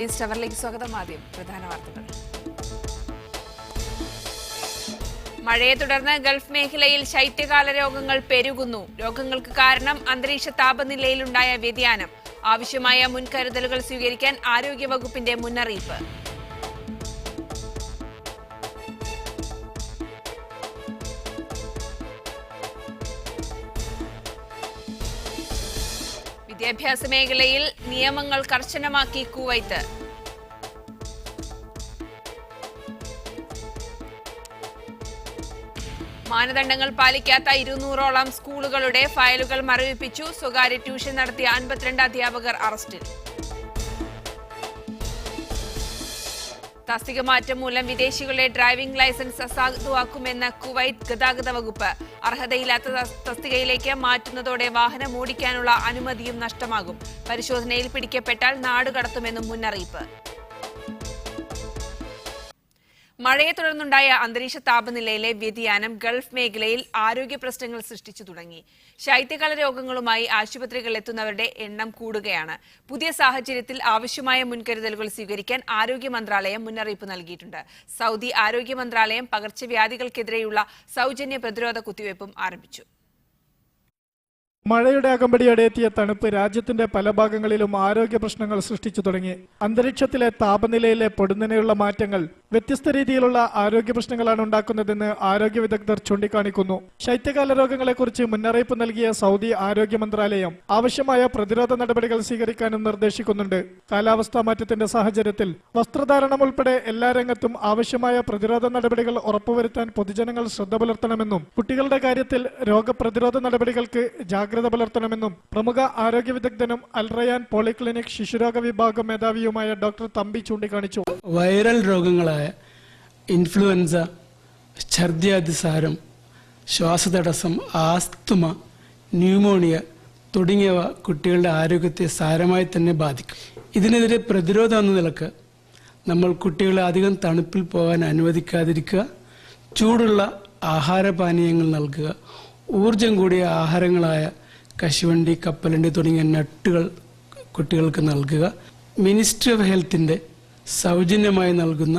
News ടവറിലേക്ക് സ്വാഗതം. ആദ്യം പ്രധാന വാർത്തകൾ. മഴയെ തുടർന്ന് ഗൾഫ് മേഖലയിൽ ശൈത്യകാല രോഗങ്ങൾ പെരുകുന്നു. രോഗങ്ങൾക്ക് കാരണം അന്തരീക്ഷ താപനിലയിലുണ്ടായ വ്യതിയാനം. ആവശ്യമായ മുൻകരുതലുകൾ സ്വീകരിക്കാൻ ആരോഗ്യവകുപ്പിന്റെ മുന്നറിയിപ്പ്. വിദ്യാഭ്യാസ മേഖലയിൽ നിയമങ്ങൾ കർശനമാക്കി കുവൈത്ത്. മാനദണ്ഡങ്ങൾ പാലിക്കാത്ത 200ഓളം സ്കൂളുകളുടെ ഫയലുകൾ മരവിപ്പിച്ചു. സ്വകാര്യ ട്യൂഷൻ നടത്തിയ 52 അധ്യാപകർ അറസ്റ്റിൽ. തസ്തിക മാറ്റം മൂലം വിദേശികളുടെ ഡ്രൈവിംഗ് ലൈസൻസ് അസാധുവാക്കുമെന്ന് കുവൈത്ത് ഗതാഗത വകുപ്പ്. അർഹതയില്ലാത്ത തസ്തികയിലേക്ക് മാറ്റുന്നതോടെ വാഹനം ഓടിക്കാനുള്ള അനുമതിയും നഷ്ടമാകും. പരിശോധനയിൽ പിടിക്കപ്പെട്ടാൽ നാടുകടത്തുമെന്നും മുന്നറിയിപ്പ്. മഴയെ തുടർന്നുണ്ടായ അന്തരീക്ഷ താപനിലയിലെ വ്യതിയാനം ഗൾഫ് മേഖലയിൽ ആരോഗ്യ പ്രശ്നങ്ങൾ സൃഷ്ടിച്ചു തുടങ്ങി. ശൈത്യകാല രോഗങ്ങളുമായി ആശുപത്രികളിൽ എത്തുന്നവരുടെ എണ്ണം കൂടുകയാണ്. പുതിയ സാഹചര്യത്തിൽ ആവശ്യമായ മുൻകരുതലുകൾ സ്വീകരിക്കാൻ ആരോഗ്യ മന്ത്രാലയം മുന്നറിയിപ്പ് നൽകിയിട്ടുണ്ട്. സൗദി ആരോഗ്യ മന്ത്രാലയം പകർച്ചവ്യാധികൾക്കെതിരെയുള്ള സൗജന്യ പ്രതിരോധ കുത്തിവയ്പും ആരംഭിച്ചു. മഴയുടെ അകമ്പടിയോടെ എത്തിയ തണുപ്പ് രാജ്യത്തിന്റെ പല ഭാഗങ്ങളിലും ആരോഗ്യ പ്രശ്നങ്ങൾ സൃഷ്ടിച്ചു തുടങ്ങി. അന്തരീക്ഷത്തിലെ താപനിലയിലെ പൊടുന്നനെയുള്ള മാറ്റങ്ങൾ വ്യത്യസ്ത രീതിയിലുള്ള ആരോഗ്യ പ്രശ്നങ്ങളാണ് ഉണ്ടാക്കുന്നതെന്ന് ആരോഗ്യ വിദഗ്ധർ ചൂണ്ടിക്കാണിക്കുന്നു. ശൈത്യകാല രോഗങ്ങളെക്കുറിച്ച് മുന്നറിയിപ്പ് നൽകിയ സൗദി ആരോഗ്യ മന്ത്രാലയം ആവശ്യമായ പ്രതിരോധ നടപടികൾ സ്വീകരിക്കാനും നിർദ്ദേശിക്കുന്നുണ്ട്. കാലാവസ്ഥാ മാറ്റത്തിന്റെ സാഹചര്യത്തിൽ വസ്ത്രധാരണം ഉൾപ്പെടെ എല്ലാ രംഗത്തും ആവശ്യമായ പ്രതിരോധ നടപടികൾ ഉറപ്പുവരുത്താൻ പൊതുജനങ്ങൾ ശ്രദ്ധ പുലർത്തണമെന്നും കുട്ടികളുടെ കാര്യത്തിൽ രോഗപ്രതിരോധ നടപടികൾക്ക് ജാഗ്രത പുലർത്തണമെന്നും പ്രമുഖ ആരോഗ്യ വിദഗ്ധനും അൽറയാൻ പോളിക്ലിനിക് ശിശുരോഗ വിഭാഗം മേധാവിയുമായ ഡോക്ടർ തമ്പി ചൂണ്ടിക്കാണിച്ചു. വൈറൽ രോഗങ്ങളായ ഇൻഫ്ലുവൻസ, ഛർദ്ദിയാതിസാരം, ശ്വാസതടസ്സം, ആസ്തുമ, ന്യൂമോണിയ തുടങ്ങിയവ കുട്ടികളുടെ ആരോഗ്യത്തെ സാരമായി തന്നെ ബാധിക്കും. ഇതിനെതിരെ പ്രതിരോധം എന്ന നിലക്ക് നമ്മൾ കുട്ടികളെ അധികം തണുപ്പിൽ പോകാൻ അനുവദിക്കാതിരിക്കുക, ചൂടുള്ള ആഹാരപാനീയങ്ങൾ നൽകുക, ഊർജം കൂടിയ ആഹാരങ്ങളായ കശുവണ്ടി, കപ്പലണ്ടി തുടങ്ങിയ നട്ടുകൾ കുട്ടികൾക്ക് നൽകുക. മിനിസ്ട്രി ഓഫ് ഹെൽത്തിന്റെ സൗജന്യമായി നൽകുന്ന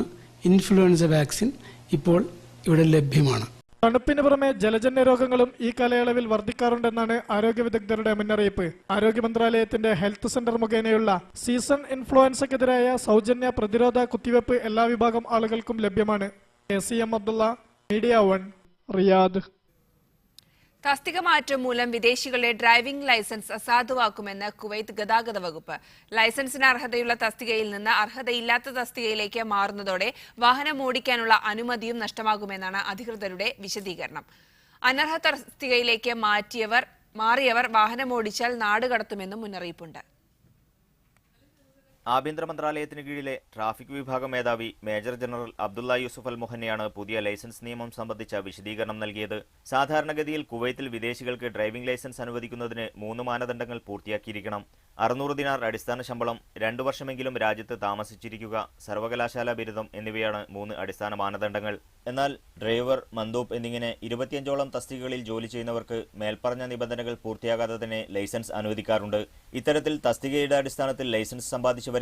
ഇൻഫ്ലുവൻസ വാക്സിൻ ഇപ്പോൾ ഇവിടെ ലഭ്യമാണ്. തണുപ്പിന് പുറമെ ജലജന്യ രോഗങ്ങളും ഈ കാലയളവിൽ വർദ്ധിക്കാറുണ്ടെന്നാണ് ആരോഗ്യ വിദഗ്ധരുടെ മുന്നറിയിപ്പ്. ആരോഗ്യ മന്ത്രാലയത്തിന്റെ ഹെൽത്ത് സെന്റർ മുഖേനയുള്ള സീസൺ ഇൻഫ്ലുവൻസക്കെതിരായ സൗജന്യ പ്രതിരോധ കുത്തിവയ്പ് എല്ലാ വിഭാഗം ആളുകൾക്കും ലഭ്യമാണ്. ACM Abdullah, media 1, Riyadh. തസ്തിക മാറ്റം മൂലം വിദേശികളുടെ ഡ്രൈവിംഗ് ലൈസൻസ് അസാധുവാക്കുമെന്ന് കുവൈത്ത് ഗതാഗത വകുപ്പ്. ലൈസൻസിന് അർഹതയുള്ള തസ്തികയിൽ നിന്ന് അർഹതയില്ലാത്ത തസ്തികയിലേക്ക് മാറുന്നതോടെ വാഹനം ഓടിക്കാനുള്ള അനുമതിയും നഷ്ടമാകുമെന്നാണ് അധികൃതരുടെ വിശദീകരണം. അനർഹ തസ്തികയിലേക്ക് മാറിയവർ വാഹനം ഓടിച്ചാൽ നാടുകടത്തുമെന്നും മുന്നറിയിപ്പുണ്ട്. ആഭ്യന്തര മന്ത്രാലയത്തിന് കീഴിലെ ട്രാഫിക് വിഭാഗം മേധാവി മേജർ ജനറൽ അബ്ദുള്ള യൂസുഫ് അൽ മുഹന്നയാണ് പുതിയ ലൈസൻസ് നിയമം സംബന്ധിച്ച വിശദീകരണം നൽകിയത്. സാധാരണഗതിയിൽ കുവൈത്തിൽ വിദേശികൾക്ക് ഡ്രൈവിംഗ് ലൈസൻസ് അനുവദിക്കുന്നതിന് 3 മാനദണ്ഡങ്ങൾ പൂർത്തിയാക്കിയിരിക്കണം. 600 ദിനാർ അടിസ്ഥാന ശമ്പളം, 2 വർഷമെങ്കിലും രാജ്യത്ത് താമസിച്ചിരിക്കുക, സർവകലാശാല ബിരുദം എന്നിവയാണ് 3 അടിസ്ഥാന മാനദണ്ഡങ്ങൾ. എന്നാൽ ഡ്രൈവർ, മന്ദൂബ് എന്നിങ്ങനെ 25ഓളം തസ്തികകളിൽ ജോലി ചെയ്യുന്നവർക്ക് മേൽപ്പറഞ്ഞ നിബന്ധനകൾ പൂർത്തിയാകാതെ തന്നെ ലൈസൻസ് അനുവദിക്കാറുണ്ട്. ഇത്തരത്തിൽ തസ്തികയുടെ അടിസ്ഥാനത്തിൽ ലൈസൻസ് സമ്പാദിച്ചവരെയാണ്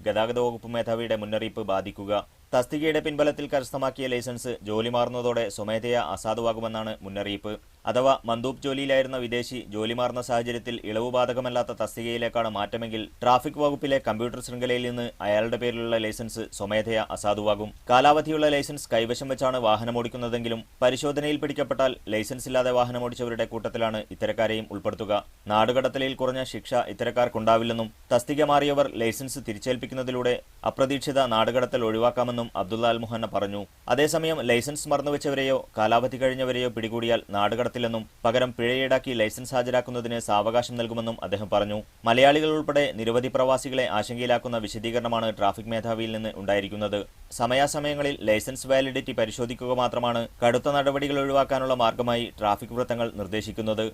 ഗതാഗത വകുപ്പ് മേധാവിയുടെ മുന്നറിയിപ്പ് ബാധിക്കുക. തസ്തികയുടെ പിൻബലത്തിൽ കരസ്ഥമാക്കിയ ലൈസൻസ് ജോലി മാറുന്നതോടെ സ്വമേധയാ അസാധുവാകുമെന്നാണ് മുന്നറിയിപ്പ്. അഥവാ മന്ദൂബ് ജോലിയിലായിരുന്ന വിദേശി ജോലി മാറുന്ന സാഹചര്യത്തിൽ ഇളവ് ബാധകമല്ലാത്ത തസ്തികയിലേക്കാണ് മാറ്റമെങ്കിൽ ട്രാഫിക് വകുപ്പിലെ കമ്പ്യൂട്ടർ ശൃംഖലയിൽ നിന്ന് അയാളുടെ പേരിലുള്ള ലൈസൻസ് സ്വമേധയാ അസാധുവാകും. കാലാവധിയുള്ള ലൈസൻസ് കൈവശം വെച്ചാണ് വാഹനമോടിക്കുന്നതെങ്കിലും പരിശോധനയിൽ പിടിക്കപ്പെട്ടാൽ ലൈസൻസ് ഇല്ലാതെ വാഹനമോടിച്ചവരുടെ കൂട്ടത്തിലാണ് ഇത്തരക്കാരെയും ഉൾപ്പെടുത്തുക. നാടുകടത്തലിൽ കുറഞ്ഞ ശിക്ഷ ഇത്തരക്കാർക്കുണ്ടാവില്ലെന്നും തസ്തിക മാറിയവർ ലൈസൻസ് തിരിച്ചേൽപ്പിക്കുന്നതിലൂടെ അപ്രതീക്ഷിത നാടുകടത്തൽ ഒഴിവാക്കാമെന്നും അബ്ദുള്ള അൽ മുഹന്ന പറഞ്ഞു. അതേസമയം ലൈസൻസ് മറന്നുവെച്ചവരെയോ കാലാവധി കഴിഞ്ഞവരെയോ പിടികൂടിയാൽ നാടുകടത്തില്ലെന്നും പകരം പിഴ ഈടാക്കി ലൈസൻസ് ഹാജരാക്കുന്നതിന് സാവകാശം നൽകുമെന്നും അദ്ദേഹം പറഞ്ഞു. മലയാളികൾ ഉൾപ്പെടെ നിരവധി പ്രവാസികളെ ആശങ്കയിലാക്കുന്ന വിശദീകരണമാണ് ട്രാഫിക് മേധാവിയിൽ നിന്ന് ഉണ്ടായിരിക്കുന്നത്. സമയാസമയങ്ങളിൽ ലൈസൻസ് വാലിഡിറ്റി പരിശോധിക്കുക മാത്രമാണ് കടുത്ത നടപടികൾ ഒഴിവാക്കാനുള്ള മാർഗമായി ട്രാഫിക് വൃത്തങ്ങൾ നിർദ്ദേശിക്കുന്നത്.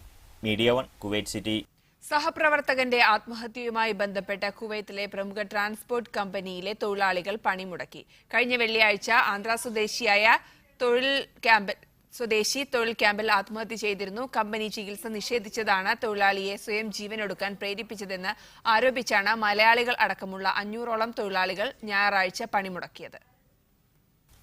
Media 1, Kuwait City. സഹപ്രവർത്തകന്റെ ആത്മഹത്യയുമായി ബന്ധപ്പെട്ട കുവൈത്തിലെ പ്രമുഖ ട്രാൻസ്പോർട്ട് കമ്പനിയിലെ തൊഴിലാളികൾ പണിമുടക്കി. കഴിഞ്ഞ വെള്ളിയാഴ്ച ആന്ധ്ര സ്വദേശിയായ സ്വദേശി തൊഴിൽ ക്യാമ്പിൽ ആത്മഹത്യ ചെയ്തിരുന്നു. കമ്പനി ചികിത്സ നിഷേധിച്ചതാണ് തൊഴിലാളിയെ സ്വയം ജീവനൊടുക്കാൻ പ്രേരിപ്പിച്ചതെന്ന് ആരോപിച്ചാണ് മലയാളികൾ അടക്കമുള്ള 500ഓളം തൊഴിലാളികൾ ഞായറാഴ്ച പണിമുടക്കിയത്.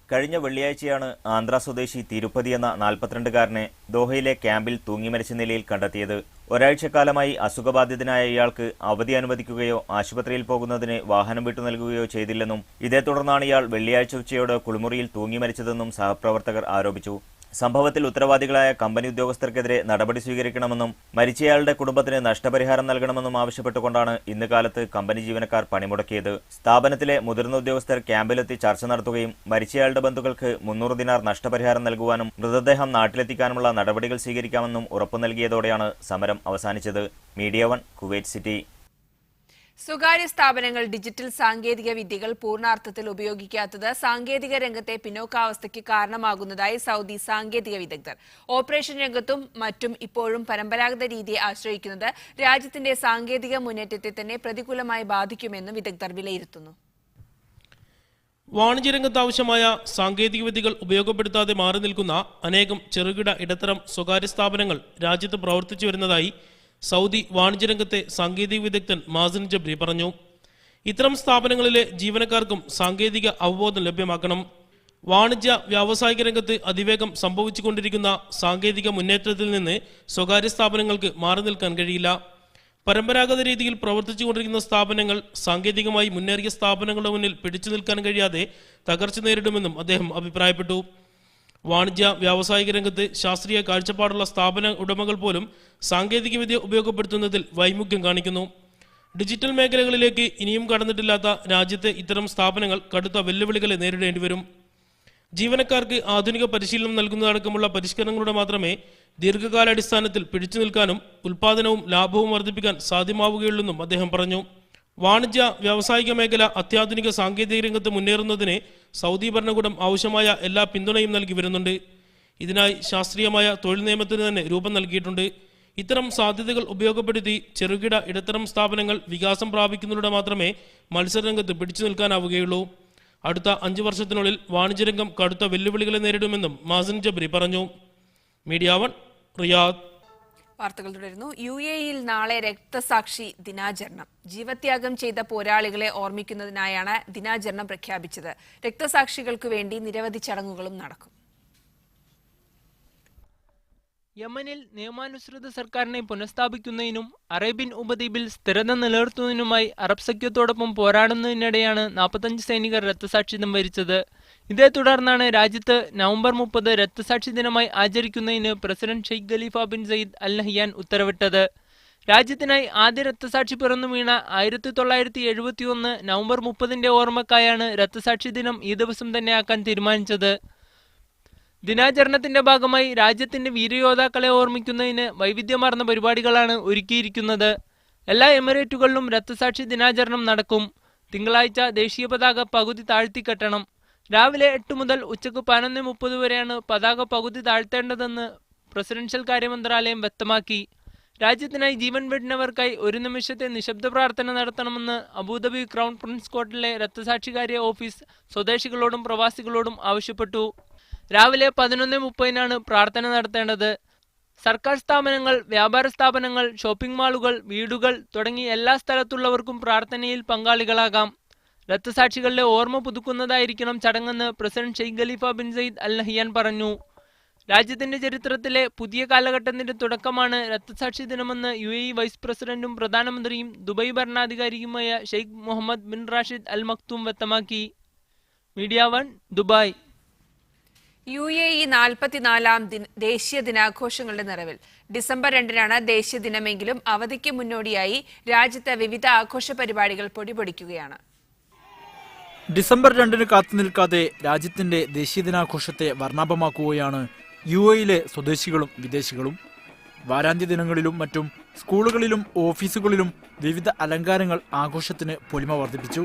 കഴിഞ്ഞ വെള്ളിയാഴ്ചയാണ് ആന്ധ്ര സ്വദേശി തിരുപ്പതി എന്ന 42-കാരനെ ദോഹയിലെ ക്യാമ്പിൽ തൂങ്ങിമരിച്ച നിലയിൽ കണ്ടെത്തിയത്. ഒരാഴ്ചക്കാലമായി അസുഖബാധിതനായ ഇയാൾക്ക് അവധി അനുവദിക്കുകയോ ആശുപത്രിയിൽ പോകുന്നതിന് വാഹനം വിട്ടു നൽകുകയോ ചെയ്തില്ലെന്നും ഇതേ തുടർന്നാണ് ഇയാൾ വെള്ളിയാഴ്ച ഉച്ചയോടെ കുളിമുറിയിൽ തൂങ്ങിമരിച്ചതെന്നും സഹപ്രവർത്തകർ ആരോപിച്ചു. സംഭവത്തിൽ ഉത്തരവാദികളായ കമ്പനി ഉദ്യോഗസ്ഥർക്കെതിരെ നടപടി സ്വീകരിക്കണമെന്നും മരിച്ചയാളുടെ കുടുംബത്തിന് നഷ്ടപരിഹാരം നൽകണമെന്നും ആവശ്യപ്പെട്ടുകൊണ്ടാണ് ഇന്ന് കാലത്ത് കമ്പനി ജീവനക്കാർ പണിമുടക്കിയത്. സ്ഥാപനത്തിലെ മുതിർന്ന ഉദ്യോഗസ്ഥർ ക്യാമ്പിലെത്തി ചർച്ച നടത്തുകയും മരിച്ചയാളുടെ ബന്ധുക്കൾക്ക് 300 ദിനാർ നഷ്ടപരിഹാരം നൽകുവാനും മൃതദേഹം നാട്ടിലെത്തിക്കാനുമുള്ള നടപടികൾ സ്വീകരിക്കാമെന്നും ഉറപ്പു നൽകിയതോടെയാണ് സമരം അവസാനിച്ചത്. Media 1 Kuwait city. സ്വകാര്യ സ്ഥാപനങ്ങൾ ഡിജിറ്റൽ സാങ്കേതിക വിദ്യകൾ പൂർണ്ണാർത്ഥത്തിൽ ഉപയോഗിക്കാത്തത് സാങ്കേതിക രംഗത്തെ പിന്നോക്കാവസ്ഥയ്ക്ക് കാരണമാകുന്നതായി സൗദി സാങ്കേതിക വിദഗ്ധർ. ഓപ്പറേഷൻ രംഗത്തും മറ്റും ഇപ്പോഴും പരമ്പരാഗത രീതിയെ ആശ്രയിക്കുന്നത് രാജ്യത്തിന്റെ സാങ്കേതിക മുന്നേറ്റത്തെ തന്നെ പ്രതികൂലമായി ബാധിക്കുമെന്നും വിദഗ്ധർ വിലയിരുത്തുന്നു. വാണിജ്യരംഗത്ത് ആവശ്യമായ സാങ്കേതിക വിദ്യകൾ ഉപയോഗപ്പെടുത്താതെ മാറി നിൽക്കുന്ന അനേകം ചെറുകിട ഇടത്തരം സ്വകാര്യ സ്ഥാപനങ്ങൾ രാജ്യത്ത് പ്രവർത്തിച്ചു വരുന്നതായി സൗദി വാണിജ്യരംഗത്തെ സാങ്കേതിക വിദഗ്ധൻ മാസിൻ ജബ്രി പറഞ്ഞു. ഇത്തരം സ്ഥാപനങ്ങളിലെ ജീവനക്കാർക്കും സാങ്കേതിക അവബോധം ലഭ്യമാക്കണം. വാണിജ്യ വ്യാവസായിക രംഗത്ത് അതിവേഗം സംഭവിച്ചുകൊണ്ടിരിക്കുന്ന സാങ്കേതിക മുന്നേറ്റത്തിൽ നിന്ന് സ്വകാര്യ സ്ഥാപനങ്ങൾക്ക് മാറി നിൽക്കാൻ കഴിയില്ല. പരമ്പരാഗത രീതിയിൽ പ്രവർത്തിച്ചുകൊണ്ടിരിക്കുന്ന സ്ഥാപനങ്ങൾ സാങ്കേതികമായി മുന്നേറിയ സ്ഥാപനങ്ങളുടെ മുന്നിൽ പിടിച്ചു നിൽക്കാൻ കഴിയാതെ തകർച്ച നേരിടുമെന്നും അദ്ദേഹം അഭിപ്രായപ്പെട്ടു. വാണിജ്യ വ്യാവസായിക രംഗത്ത് ശാസ്ത്രീയ കാഴ്ചപ്പാടുള്ള സ്ഥാപന ഉടമകൾ പോലും സാങ്കേതികവിദ്യ ഉപയോഗപ്പെടുത്തുന്നതിൽ വൈമുഖ്യം കാണിക്കുന്നു. ഡിജിറ്റൽ മേഖലകളിലേക്ക് ഇനിയും കടന്നിട്ടില്ലാത്ത രാജ്യത്തെ ഇത്തരം സ്ഥാപനങ്ങൾ കടുത്ത വെല്ലുവിളികളെ നേരിടേണ്ടി വരും. ജീവനക്കാർക്ക് ആധുനിക പരിശീലനം നൽകുന്നതടക്കമുള്ള പരിഷ്കരണങ്ങളുടെ മാത്രമേ ദീർഘകാലാടിസ്ഥാനത്തിൽ പിടിച്ചു നിൽക്കാനും ഉൽപാദനവും ലാഭവും വർദ്ധിപ്പിക്കാൻ സാധ്യമാവുകയുള്ളൂവെന്നും അദ്ദേഹം പറഞ്ഞു. വാണിജ്യ വ്യാവസായിക മേഖല അത്യാധുനിക സാങ്കേതിക രംഗത്ത് മുന്നേറുന്നതിന് സൗദി ഭരണകൂടം ആവശ്യമായ എല്ലാ പിന്തുണയും നൽകി വരുന്നുണ്ട്. ഇതിനായി ശാസ്ത്രീയമായ തൊഴിൽ നിയമത്തിന് തന്നെ രൂപം നൽകിയിട്ടുണ്ട്. ഇത്തരം സാധ്യതകൾ ഉപയോഗപ്പെടുത്തി ചെറുകിട ഇടത്തരം സ്ഥാപനങ്ങൾ വികാസം പ്രാപിക്കുന്നതിലൂടെ മാത്രമേ മത്സരരംഗത്ത് പിടിച്ചു നിൽക്കാനാവുകയുള്ളൂ. അടുത്ത 5 വർഷത്തിനുള്ളിൽ വാണിജ്യരംഗം കടുത്ത വെല്ലുവിളികളെ നേരിടുമെന്നും മാസിൻ ജബ്രി പറഞ്ഞു. Media 1 Riyadh. വാർത്തകൾ തുടരുന്നു. UAE-യിൽ നാളെ രക്തസാക്ഷി ദിനാചരണം. ജീവത്യാഗം ചെയ്ത പോരാളികളെ ഓർമ്മിക്കുന്നതിനായാണ് ദിനാചരണം പ്രഖ്യാപിച്ചത്. രക്തസാക്ഷികൾക്കു വേണ്ടി നിരവധി ചടങ്ങുകളും നടക്കും. യമനിൽ നിയമാനുസൃത സർക്കാരിനെ പുനഃസ്ഥാപിക്കുന്നതിനും അറേബ്യൻ ഉപദ്വീപിൽ സ്ഥിരത നിലനിർത്തുന്നതിനുമായി അറബ് സഖ്യത്തോടൊപ്പം പോരാടുന്നതിനിടെയാണ് 45 സൈനികർ രക്തസാക്ഷിത്വം വരിച്ചത്. ഇതേ തുടർന്നാണ് രാജ്യത്ത് നവംബർ 30 രക്തസാക്ഷി ദിനമായി ആചരിക്കുന്നതിന് president Sheikh Khalifa bin Zayed Al Nahyan ഉത്തരവിട്ടത്. രാജ്യത്തിനായി ആദ്യ രക്തസാക്ഷി പിറന്നു വീണ 1971 നവംബർ 30 ഓർമ്മക്കായാണ് രക്തസാക്ഷി ദിനം ഈ ദിവസം തന്നെ ആക്കാൻ തീരുമാനിച്ചത്. ദിനാചരണത്തിന്റെ ഭാഗമായി രാജ്യത്തിന്റെ വീരയോദ്ധാക്കളെ ഓർമ്മിക്കുന്നതിന് വൈവിധ്യമാർന്ന പരിപാടികളാണ് ഒരുക്കിയിരിക്കുന്നത്. എല്ലാ എമിറേറ്റുകളിലും രക്തസാക്ഷി ദിനാചരണം നടക്കും. തിങ്കളാഴ്ച ദേശീയ പതാക പകുതി താഴ്ത്തിക്കെട്ടണം. രാവിലെ 8 മുതൽ ഉച്ചയ്ക്ക് 11:30 വരെയാണ് പതാക പകുതി താഴ്ത്തേണ്ടതെന്ന് പ്രസിഡൻഷ്യൽ കാര്യമന്ത്രാലയം വ്യക്തമാക്കി. രാജ്യത്തിനായി ജീവൻ വെടിഞ്ഞവർക്കായി ഒരു നിമിഷത്തെ നിശബ്ദ പ്രാർത്ഥന നടത്തണമെന്ന് അബുദാബി ക്രൗൺ പ്രിൻസ് കോർട്ടിലെ രക്തസാക്ഷികാര്യ ഓഫീസ് സ്വദേശികളോടും പ്രവാസികളോടും ആവശ്യപ്പെട്ടു. രാവിലെ 11:30 പ്രാർത്ഥന നടത്തേണ്ടത്. സർക്കാർ സ്ഥാപനങ്ങൾ, വ്യാപാര സ്ഥാപനങ്ങൾ, ഷോപ്പിംഗ് മാളുകൾ, വീടുകൾ തുടങ്ങി എല്ലാ സ്ഥലത്തുള്ളവർക്കും പ്രാർത്ഥനയിൽ പങ്കാളികളാകാം. രക്തസാക്ഷികളുടെ ഓർമ്മ പുതുക്കുന്നതായിരിക്കണം ചടങ്ങെന്ന് president Sheikh Khalifa bin Zayed Al Nahyan പറഞ്ഞു. രാജ്യത്തിന്റെ ചരിത്രത്തിലെ പുതിയ കാലഘട്ടത്തിന്റെ തുടക്കമാണ് രക്തസാക്ഷി ദിനമെന്ന് UAE വൈസ് പ്രസിഡന്റും പ്രധാനമന്ത്രിയും ദുബായ് ഭരണാധികാരിയുമായ Sheikh Mohammed bin Rashid Al Maktoum വ്യക്തമാക്കി. Media 1 Dubai. UAE 44-ാം ദേശീയ ദിനാഘോഷങ്ങളുടെ നിറവിൽ. ഡിസംബർ 2-നാണ് ദേശീയ ദിനമെങ്കിലും അവധിക്ക് മുന്നോടിയായി രാജ്യത്ത് വിവിധ ആഘോഷ പരിപാടികൾ പൊടിപൊടിക്കുകയാണ്. ഡിസംബർ 2-ന് കാത്തുനിൽക്കാതെ രാജ്യത്തിന്റെ ദേശീയ ദിനാഘോഷത്തെ വർണ്ണാഭമാക്കുകയാണ് UAE-യിലെ സ്വദേശികളും വിദേശികളും. വാരാന്ത്യ ദിനങ്ങളിലും മറ്റും സ്കൂളുകളിലും ഓഫീസുകളിലും വിവിധ അലങ്കാരങ്ങൾ ആഘോഷത്തിന് പൊലിമ വർദ്ധിപ്പിച്ചു.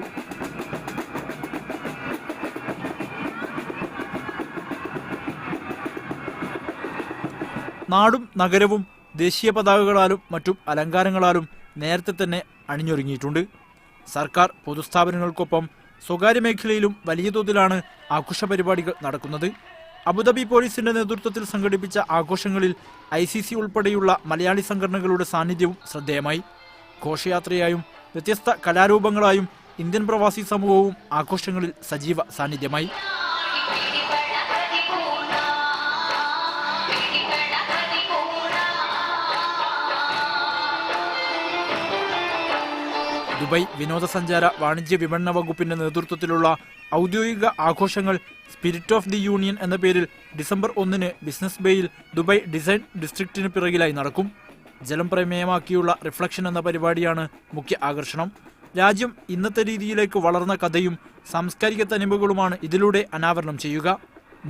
നാടും നഗരവും ദേശീയ പതാകകളാലും മറ്റും അലങ്കാരങ്ങളാലും നേരത്തെ തന്നെ അണിഞ്ഞൊരുങ്ങിയിട്ടുണ്ട്. സർക്കാർ പൊതുസ്ഥാപനങ്ങൾക്കൊപ്പം സ്വകാര്യ മേഖലയിലും വലിയ തോതിലാണ് ആഘോഷ പരിപാടികൾ നടക്കുന്നത്. അബുദാബി പോലീസിന്റെ നേതൃത്വത്തിൽ സംഘടിപ്പിച്ച ആഘോഷങ്ങളിൽ ICC ഉൾപ്പെടെയുള്ള മലയാളി സംഘടനകളുടെ സാന്നിധ്യവും ശ്രദ്ധേയമായി. ഘോഷയാത്രയായും വ്യത്യസ്ത കലാരൂപങ്ങളായും ഇന്ത്യൻ പ്രവാസി സമൂഹവും ആഘോഷങ്ങളിൽ സജീവ സാന്നിധ്യമായി. ദുബായ് വിനോദസഞ്ചാര വാണിജ്യ വിപണന വകുപ്പിന്റെ നേതൃത്വത്തിലുള്ള ഔദ്യോഗിക ആഘോഷങ്ങൾ സ്പിരിറ്റ് ഓഫ് ദി യൂണിയൻ എന്ന പേരിൽ ഡിസംബർ 1 ബിസിനസ് ബേയിൽ ദുബായ് ഡിസൈൻ ഡിസ്ട്രിക്റ്റിന് പിറകിലായി നടക്കും. ജലം പ്രമേയമാക്കിയുള്ള റിഫ്ലക്ഷൻ എന്ന പരിപാടിയാണ് മുഖ്യ ആകർഷണം. രാജ്യം ഇന്നത്തെ രീതിയിലേക്ക് വളർന്ന കഥയും സാംസ്കാരിക തനിമകളുമാണ് ഇതിലൂടെ അനാവരണം ചെയ്യുക.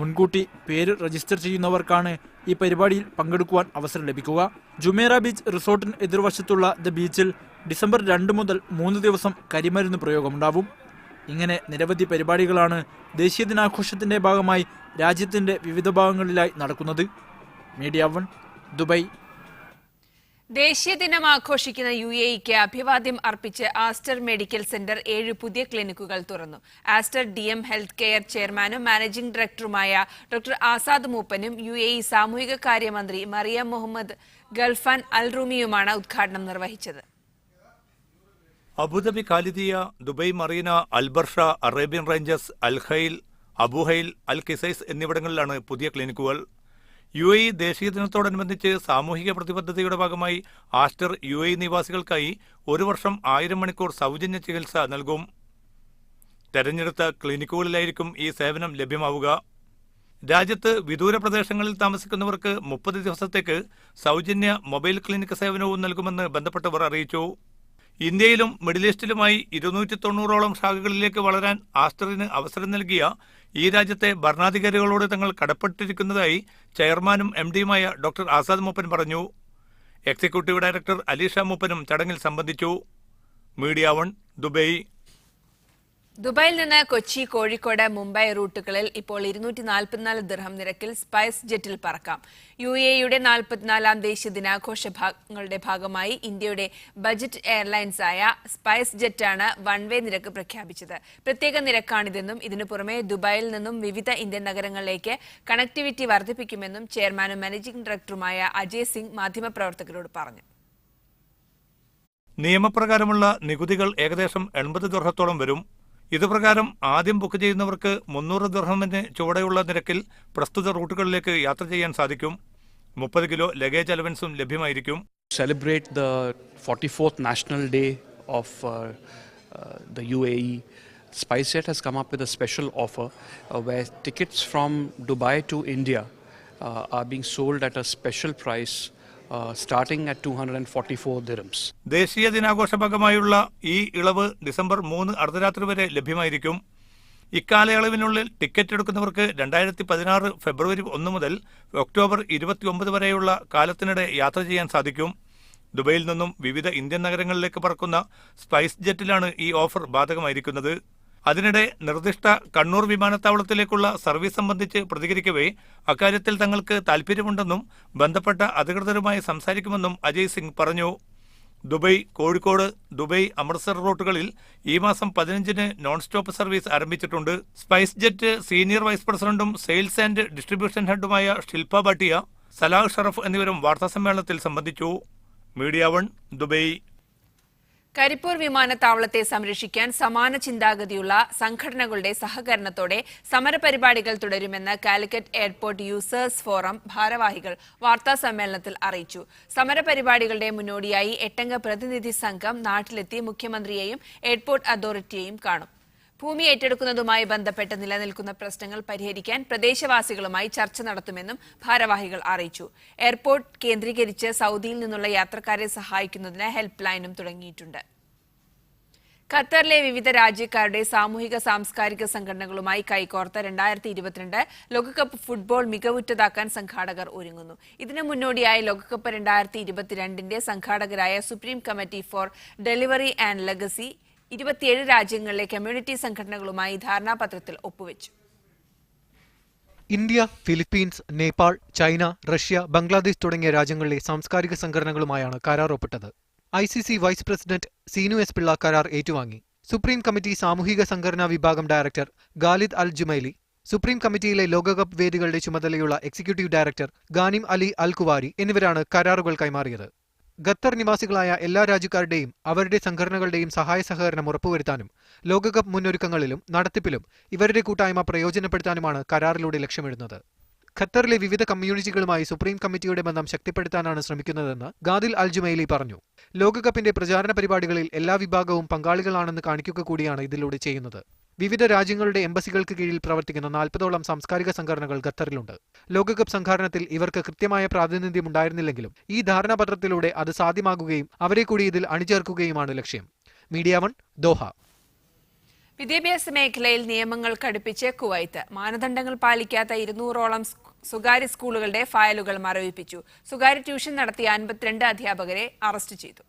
മുൻകൂട്ടി പേര് രജിസ്റ്റർ ചെയ്യുന്നവർക്കാണ് ഈ പരിപാടിയിൽ പങ്കെടുക്കുവാൻ അവസരം ലഭിക്കുക. ജുമേറ ബീച്ച് റിസോർട്ടിന് എതിർവശത്തുള്ള ദ ബീച്ചിൽ ഡിസംബർ 2 മുതൽ 3 ദിവസം കരിമരുന്ന് പ്രയോഗമുണ്ടാവും. ഇങ്ങനെ നിരവധി പരിപാടികളാണ് ദേശീയ ദിനാഘോഷത്തിന്റെ ഭാഗമായി രാജ്യത്തിന്റെ വിവിധ ഭാഗങ്ങളിലായി നടക്കുന്നത്. Media 1 Dubai. ദേശീയ ദിനം ആഘോഷിക്കുന്ന UAEക്ക് അഭിവാദ്യം അർപ്പിച്ച് ആസ്റ്റർ മെഡിക്കൽ സെന്റർ 7 പുതിയ ക്ലിനിക്കുകൾ തുറന്നു. ആസ്റ്റർ DM ഹെൽത്ത് കെയർ ചെയർമാനും മാനേജിംഗ് ഡയറക്ടറുമായ ഡോക്ടർ ആസാദ് മൂപ്പനും UAE സാമൂഹിക കാര്യമന്ത്രി മറിയം മുഹമ്മദ് ഗൾഫാൻ അൽ റൂമിയുമാണ് ഉദ്ഘാടനം നിർവഹിച്ചത്. Abu Dhabi Khalidiya, Dubai Marina, Al Barsha, Arabian Ranges, Al Khail, Abu Hail, Al Qusais എന്നിവിടങ്ങളിലാണ് പുതിയ ക്ലിനിക്കുകൾ. UAE ദേശീയ ദിനത്തോടനുബന്ധിച്ച് സാമൂഹിക പ്രതിബദ്ധതയുടെ ഭാഗമായി ആസ്റ്റർ UAE നിവാസികൾക്കായി 1 വർഷം 1000 മണിക്കൂർ സൗജന്യ ചികിത്സ നൽകും. തെരഞ്ഞെടുത്ത ക്ലിനിക്കുകളിലായിരിക്കും ഈ സേവനം ലഭ്യമാവുക. രാജ്യത്ത് വിദൂര പ്രദേശങ്ങളിൽ താമസിക്കുന്നവർക്ക് 30 ദിവസത്തേക്ക് സൗജന്യ മൊബൈൽ ക്ലിനിക് സേവനവും നൽകുമെന്ന് ബന്ധപ്പെട്ടവർ അറിയിച്ചു. ഇന്ത്യയിലും മിഡിൽ ഈസ്റ്റിലുമായി 290ഓളം ശാഖകളിലേക്ക് വളരാൻ ആസ്റ്ററിന് അവസരം നൽകിയ ഈ രാജ്യത്തെ ഭരണാധികാരികളോട് തങ്ങൾ കടപ്പെട്ടിരിക്കുന്നതായി ചെയർമാനും MDയുമായ ഡോക്ടർ ആസാദ് മൂപ്പൻ പറഞ്ഞു. എക്സിക്യൂട്ടീവ് ഡയറക്ടർ അലീഷ മൂപ്പനും ചടങ്ങിൽ സംബന്ധിച്ചു. Media 1 Dubai. ദുബായിൽ നിന്ന് കൊച്ചി, കോഴിക്കോട്, മുംബൈ റൂട്ടുകളിൽ ഇപ്പോൾ 244 ദിർഹം നിരക്കിൽ സ്പൈസ് ജെറ്റിൽ പറക്കാം. UAEയുടെ 44ാം ദേശീയ ദിനാഘോഷങ്ങളുടെ ഭാഗമായി ഇന്ത്യയുടെ ബജറ്റ് എയർലൈൻസായ സ്പൈസ് ജെറ്റാണ് വൺ വേ നിരക്ക് പ്രഖ്യാപിച്ചത്. പ്രത്യേക നിരക്കാണിതെന്നും ഇതിനു പുറമെ ദുബായിൽ നിന്നും വിവിധ ഇന്ത്യൻ നഗരങ്ങളിലേക്ക് കണക്ടിവിറ്റി വർദ്ധിപ്പിക്കുമെന്നും ചെയർമാനും മാനേജിംഗ് ഡയറക്ടറുമായ അജയ് സിംഗ് മാധ്യമപ്രവർത്തകരോട് പറഞ്ഞു. നിയമപ്രകാരമുള്ള നികുതികൾ ഏകദേശം 80 ദിർഹത്തോളം വരും. ഇതുപ്രകാരം ആദ്യം ബുക്ക് ചെയ്യുന്നവർക്ക് 300 ദിർഹമിന് ചുവടെയുള്ള നിരക്കിൽ പ്രസ്തുത റൂട്ടുകളിലേക്ക് യാത്ര ചെയ്യാൻ സാധിക്കും. 30 കിലോ ലഗേജ് അലവൻസും ലഭ്യമായിരിക്കും. Celebrate the 44th National Day of the UAE. SpiceJet has come up with a special offer where tickets from Dubai to India are being sold at a special price starting at 244 dirhams. ദേശീയ ദിനാഘോഷ ഭാഗമായുള്ള ഈ ഇളവ് December 3 അർദ്ധരാത്രി വരെ ലഭ്യമായിരിക്കും. ഇക്കാലയളവിനുള്ളിൽ ticket എടുക്കുന്നവർക്ക് 2016 ഫെബ്രുവരി 1 മുതൽ October 29 വരെയുള്ള കാലത്തിനിടെ യാത്ര ചെയ്യാൻ സാധിക്കും. ദുബൈയിൽ നിന്നും വിവിധ ഇന്ത്യൻ നഗരങ്ങളിലേക്ക് പറക്കുന്ന സ്പൈസ് ജെറ്റിലാണ് ഈ ഓഫർ ബാധകമായിരിക്കുന്നത്. അതിനിടെ നിർദ്ദിഷ്ട കണ്ണൂർ വിമാനത്താവളത്തിലേക്കുള്ള സർവീസ് സംബന്ധിച്ച് പ്രതികരിക്കവേ അക്കാര്യത്തിൽ തങ്ങൾക്ക് താൽപര്യമുണ്ടെന്നും ബന്ധപ്പെട്ട അധികൃതരുമായി സംസാരിക്കുമെന്നും അജയ് സിംഗ് പറഞ്ഞു. ദുബൈ, കോഴിക്കോട്, ദുബൈ, അമൃത്സർ റൂട്ടുകളിൽ ഈ മാസം 15-ന് നോൺ സ്റ്റോപ്പ് സർവീസ് ആരംഭിച്ചിട്ടുണ്ട്. സ്പൈസ് ജെറ്റ് സീനിയർ വൈസ് പ്രസിഡന്റും സെയിൽസ് ആൻഡ് ഡിസ്ട്രിബ്യൂഷൻ ഹെഡുമായ ശിൽപ ഭാട്ടിയ, സലാഹ് ഷറഫ് എന്നിവരും വാർത്താസമ്മേളനത്തിൽ സംബന്ധിച്ചു. Media 1 Dubai. കരിപ്പൂർ വിമാനത്താവളത്തെ സംരക്ഷിക്കാൻ സമാന ചിന്താഗതിയുള്ള സംഘടനകളുടെ സഹകരണത്തോടെ സമരപരിപാടികൾ തുടരുമെന്ന് കാലിക്കറ്റ് എയർപോർട്ട് യൂസേഴ്സ് ഫോറം ഭാരവാഹികൾ വാർത്താസമ്മേളനത്തിൽ അറിയിച്ചു. സമരപരിപാടികളുടെ മുന്നോടിയായി 8-അംഗ പ്രതിനിധി സംഘം നാട്ടിലെത്തി മുഖ്യമന്ത്രിയെയും എയർപോർട്ട് അതോറിറ്റിയെയും കാണും. ഭൂമി ഏറ്റെടുക്കുന്നതുമായി ബന്ധപ്പെട്ട് നിലനിൽക്കുന്ന പ്രശ്നങ്ങൾ പരിഹരിക്കാൻ പ്രദേശവാസികളുമായി ചർച്ച നടത്തുമെന്നും ഭാരവാഹികൾ അറിയിച്ചു. എയർപോർട്ട് കേന്ദ്രീകരിച്ച് സൗദിയിൽ നിന്നുള്ള യാത്രക്കാരെ സഹായിക്കുന്നതിന് ഹെൽപ്പ് ലൈനും തുടങ്ങിയിട്ടുണ്ട്. ഖത്തറിലെ വിവിധ രാജ്യക്കാരുടെ സാമൂഹിക സാംസ്കാരിക സംഘടനകളുമായി കൈകോർത്ത് 2022 ലോകകപ്പ് ഫുട്ബോൾ മികവുറ്റതാക്കാൻ സംഘാടകർ ഒരുങ്ങുന്നു. ഇതിനു മുന്നോടിയായി ലോകകപ്പ് 2022 സംഘാടകരായ supreme committee for delivery and legacy 27 രാജ്യങ്ങളിലെ കമ്മ്യൂണിറ്റി സംഘടനകളുമായി ധാരണാപത്രത്തിൽ ഒപ്പുവെച്ചു. India, Philippines, Nepal, China, Russia, Bangladesh തുടങ്ങിയ രാജ്യങ്ങളിലെ സാംസ്കാരിക സംഘടനകളുമായാണ് കരാർ ഒപ്പിട്ടത്. ICC vice president Seenu S Pillai കരാർ ഏറ്റുവാങ്ങി. സുപ്രീം കമ്മിറ്റി സാമൂഹിക സംഘടനാ വിഭാഗം director Khalid Al Jumaili supreme കമ്മിറ്റിയിലെ ലോകകപ്പ് വേദികളുടെ ചുമതലയുള്ള executive director Ghanim Ali Al Kuwari എന്നിവരാണ് കരാറുകൾ കൈമാറിയത്. ഖത്തർ നിവാസികളായ എല്ലാ രാജ്യക്കാരുടെയും അവരുടെ സംഘടനകളുടെയും സഹായ സഹകരണം ഉറപ്പുവരുത്താനും ലോകകപ്പ് മുന്നൊരുക്കങ്ങളിലും നടത്തിപ്പിലും ഇവരുടെ കൂട്ടായ്മ പ്രയോജനപ്പെടുത്താനുമാണ് കരാറിലൂടെ ലക്ഷ്യമിടുന്നത്. ഖത്തറിലെ വിവിധ കമ്മ്യൂണിറ്റികളുമായി സുപ്രീം കമ്മിറ്റിയുടെ ബന്ധം ശക്തിപ്പെടുത്താനാണ് ശ്രമിക്കുന്നതെന്ന് ഗാദിൽ അൽ ജുമൈലി പറഞ്ഞു. ലോകകപ്പിന്റെ പ്രചാരണ പരിപാടികളിൽ എല്ലാ വിഭാഗവും പങ്കാളികളാണെന്ന് കാണിക്കുക കൂടിയാണ് ഇതിലൂടെ ചെയ്യുന്നത്. വിവിധ രാജ്യങ്ങളുടെ എംബസികൾക്ക് കീഴിൽ പ്രവർത്തിക്കുന്ന 40ഓളം സാംസ്കാരിക സംഘടനകൾ ഖത്തറിലുണ്ട്. ലോകകപ്പ് സംഘാടനത്തിൽ ഇവർക്ക് കൃത്യമായ പ്രാതിനിധ്യം ഉണ്ടായിരുന്നില്ലെങ്കിലും ഈ ധാരണാപത്രത്തിലൂടെ അത് സാധ്യമാകുകയും അവരെ കൂടി ഇതിൽ അണിചേർക്കുകയുമാണ് ലക്ഷ്യം. Media 1 Doha. വിദ്യാഭ്യാസ മേഖലയിൽ നിയമങ്ങൾ കടുപ്പിച്ച് കുവൈത്ത്. മാനദണ്ഡങ്ങൾ പാലിക്കാത്ത 200ഓളം സ്വകാര്യ സ്കൂളുകളുടെ ഫയലുകൾ മരവിപ്പിച്ചു. സ്വകാര്യ ട്യൂഷൻ നടത്തിയ 52 അധ്യാപകരെ അറസ്റ്റ് ചെയ്തു.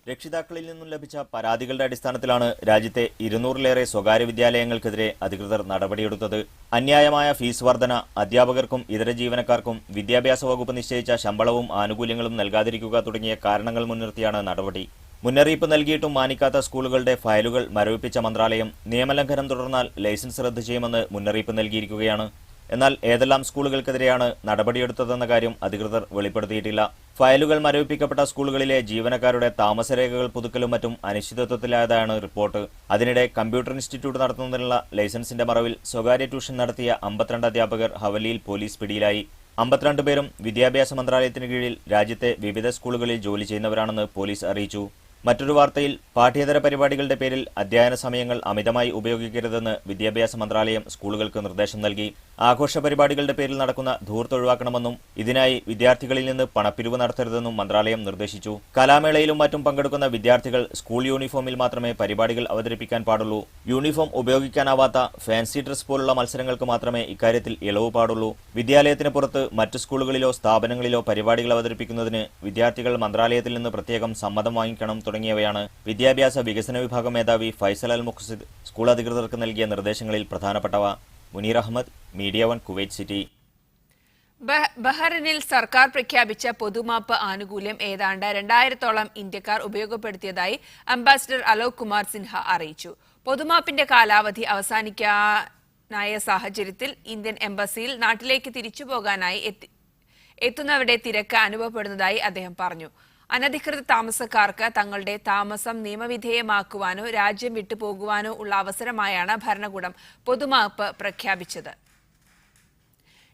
രക്ഷിതാക്കളിൽ നിന്നും ലഭിച്ച പരാതികളുടെ അടിസ്ഥാനത്തിലാണ് രാജ്യത്തെ 200ലേറെ സ്വകാര്യ വിദ്യാലയങ്ങൾക്കെതിരെ അധികൃതർ നടപടിയെടുത്തത്. അന്യായമായ ഫീസ് വർധന, അധ്യാപകർക്കും ഇതര ജീവനക്കാർക്കും വിദ്യാഭ്യാസ വകുപ്പ് നിശ്ചയിച്ച ശമ്പളവും ആനുകൂല്യങ്ങളും നൽകാതിരിക്കുക തുടങ്ങിയ കാരണങ്ങൾ മുൻനിർത്തിയാണ് നടപടി. മുന്നറിയിപ്പ് നൽകിയിട്ടും മാനിക്കാത്ത സ്കൂളുകളുടെ ഫയലുകൾ മരവിപ്പിച്ച മന്ത്രാലയം നിയമലംഘനം തുടർന്നാൽ ലൈസൻസ് റദ്ദ് ചെയ്യുമെന്ന് മുന്നറിയിപ്പ് നൽകിയിരിക്കുകയാണ്. എന്നാൽ ഏതെല്ലാം സ്കൂളുകൾക്കെതിരെയാണ് നടപടിയെടുത്തതെന്ന കാര്യം അധികൃതർ വെളിപ്പെടുത്തിയിട്ടില്ല. ഫയലുകൾ മരവിപ്പിക്കപ്പെട്ട സ്കൂളുകളിലെ ജീവനക്കാരുടെ താമസരേഖകൾ പുതുക്കലും മറ്റും അനിശ്ചിതത്വത്തിലായതാണ് റിപ്പോർട്ട്. അതിനിടെ കമ്പ്യൂട്ടർ ഇൻസ്റ്റിറ്റ്യൂട്ട് നടത്തുന്നതിനുള്ള ലൈസൻസിന്റെ മറവിൽ സ്വകാര്യ ട്യൂഷൻ നടത്തിയ 52 അധ്യാപകർ ഹവലിയിൽ പോലീസ് പിടിയിലായി. 52 പേരും വിദ്യാഭ്യാസ മന്ത്രാലയത്തിന് കീഴിൽ രാജ്യത്തെ വിവിധ സ്കൂളുകളിൽ ജോലി ചെയ്യുന്നവരാണെന്ന് പോലീസ് അറിയിച്ചു. മറ്റൊരു വാർത്തയിൽ പാഠ്യേതര പരിപാടികളുടെ പേരിൽ അധ്യയന സമയങ്ങൾ അമിതമായി ഉപയോഗിക്കരുതെന്ന് വിദ്യാഭ്യാസ മന്ത്രാലയം സ്കൂളുകൾക്ക് നിർദ്ദേശം നൽകി. ആഘോഷ പരിപാടികളുടെ പേരിൽ നടക്കുന്ന ധൂർത്ത് ഒഴിവാക്കണമെന്നും ഇതിനായി വിദ്യാർത്ഥികളിൽ നിന്ന് പണപ്പിരിവ് നടത്തരുതെന്നും മന്ത്രാലയം നിർദ്ദേശിച്ചു. കലാമേളയിലും മറ്റും പങ്കെടുക്കുന്ന വിദ്യാർത്ഥികൾ സ്കൂൾ യൂണിഫോമിൽ മാത്രമേ പരിപാടികൾ അവതരിപ്പിക്കാൻ പാടുള്ളൂ. യൂണിഫോം ഉപയോഗിക്കാനാവാത്ത ഫാൻസി ഡ്രസ് പോലുള്ള മത്സരങ്ങൾക്ക് മാത്രമേ ഇക്കാര്യത്തിൽ ഇളവ് പാടുള്ളൂ. വിദ്യാലയത്തിന് പുറത്ത് മറ്റു സ്കൂളുകളിലോ സ്ഥാപനങ്ങളിലോ പരിപാടികൾ അവതരിപ്പിക്കുന്നതിന് വിദ്യാർത്ഥികൾ മന്ത്രാലയത്തിൽ നിന്ന് പ്രത്യേകം സമ്മതം വാങ്ങിക്കണം തുടങ്ങിയവയാണ് വിദ്യാഭ്യാസ വികസന വിഭാഗം മേധാവി ഫൈസൽ അൽ മുഖ്സിദ് സ്കൂൾ അധികൃതർക്ക് നൽകിയ നിർദ്ദേശങ്ങളിൽ പ്രധാനപ്പെട്ടവ. Muneer Ahmed, media 1 Kuwait city. ബഹ്റിനിൽ സർക്കാർ പ്രഖ്യാപിച്ച പൊതുമാപ്പ് ആനുകൂല്യം ഏതാണ്ട് 2000ഓളം ഇന്ത്യക്കാർ ഉപയോഗപ്പെടുത്തിയതായി അംബാസിഡർ അലോക് കുമാർ സിൻഹ അറിയിച്ചു. പൊതുമാപ്പിന്റെ കാലാവധി അവസാനിക്കാനായ സാഹചര്യത്തിൽ ഇന്ത്യൻ എംബസിയിൽ നാട്ടിലേക്ക് തിരിച്ചുപോകാനായി എത്തുന്നവരുടെ തിരക്ക് അനുഭവപ്പെടുന്നതായി അദ്ദേഹം പറഞ്ഞു. അനധികൃത താമസക്കാർക്ക് തങ്ങളുടെ താമസം നിയമവിധേയമാക്കുവാനോ രാജ്യം വിട്ടുപോകുവാനോ ഉള്ള അവസരമായാണ് ഭരണകൂടം പൊതുമാപ്പ് പ്രഖ്യാപിച്ചത്.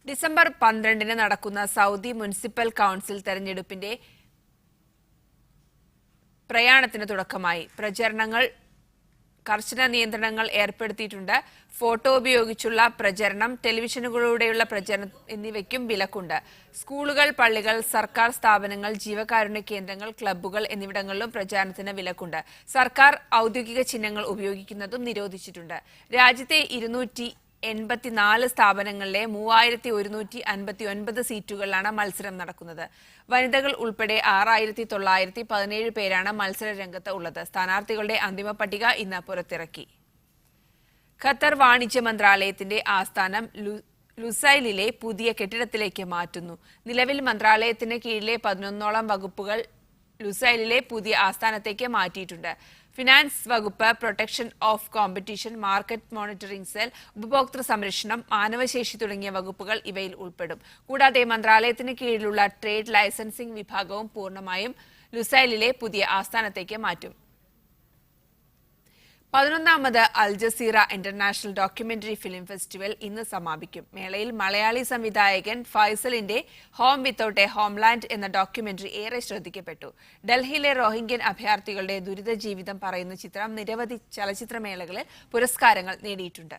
ഡിസംബർ 12 നടക്കുന്ന സൗദി മുനിസിപ്പൽ കൌൺസിൽ തെരഞ്ഞെടുപ്പിന്റെ പ്രയാണത്തിന് തുടക്കമായി. പ്രചരണങ്ങൾ കർശന നിയന്ത്രണങ്ങൾ ഏർപ്പെടുത്തിയിട്ടുണ്ട്. ഫോട്ടോ ഉപയോഗിച്ചുള്ള പ്രചരണം, ടെലിവിഷനുകളിലൂടെയുള്ള പ്രചരണം എന്നിവയ്ക്കും വിലക്കുണ്ട്. സ്കൂളുകൾ, പള്ളികൾ, സർക്കാർ സ്ഥാപനങ്ങൾ, ജീവകാരുണ്യ കേന്ദ്രങ്ങൾ, ക്ലബ്ബുകൾ എന്നിവിടങ്ങളിലും പ്രചാരണത്തിന് വിലക്കുണ്ട്. സർക്കാർ ഔദ്യോഗിക ചിഹ്നങ്ങൾ ഉപയോഗിക്കുന്നതും നിരോധിച്ചിട്ടുണ്ട്. രാജ്യത്തെ 284 സ്ഥാപനങ്ങളിലെ 3159 സീറ്റുകളിലാണ് മത്സരം നടക്കുന്നത്. വനിതകൾ ഉൾപ്പെടെ 6917 പേരാണ് മത്സര രംഗത്ത് ഉള്ളത്. സ്ഥാനാർത്ഥികളുടെ അന്തിമ പട്ടിക ഇന്ന് പുറത്തിറക്കി. ഖത്തർ വാണിജ്യ മന്ത്രാലയത്തിന്റെ ആസ്ഥാനം ലുസൈലിലെ പുതിയ കെട്ടിടത്തിലേക്ക് മാറ്റുന്നു. നിലവിൽ മന്ത്രാലയത്തിന് കീഴിലെ 11ഓളം വകുപ്പുകൾ ലുസൈലിലെ പുതിയ ആസ്ഥാനത്തേക്ക് മാറ്റിയിട്ടുണ്ട്. ഫിനാൻസ് വകുപ്പ്, protection of competition, market monitoring cell, ഉപഭോക്തൃ സംരക്ഷണം, മാനവശേഷി തുടങ്ങിയ വകുപ്പുകൾ ഇവയിൽ ഉൾപ്പെടും. കൂടാതെ മന്ത്രാലയത്തിന് കീഴിലുള്ള ട്രേഡ് ലൈസൻസിംഗ് വിഭാഗവും പൂർണ്ണമായും ലുസൈലിലെ പുതിയ ആസ്ഥാനത്തേക്ക് മാറ്റും. 11ാമത് Al Jazeera international documentary film festival ഇന്ന് സമാപിക്കും. മേളയിൽ മലയാളി സംവിധായകൻ ഫൈസലിന്റെ ഹോം വിത്തൌട്ട് എ ഹോംലാൻഡ് എന്ന ഡോക്യുമെന്ററി ഏറെ ശ്രദ്ധിക്കപ്പെട്ടു. ഡൽഹിയിലെ റോഹിംഗ്യൻ അഭയാർത്ഥികളുടെ ദുരിത ജീവിതം പറയുന്ന ചിത്രം നിരവധി ചലച്ചിത്രമേളകളിൽ പുരസ്കാരങ്ങൾ നേടിയിട്ടുണ്ട്.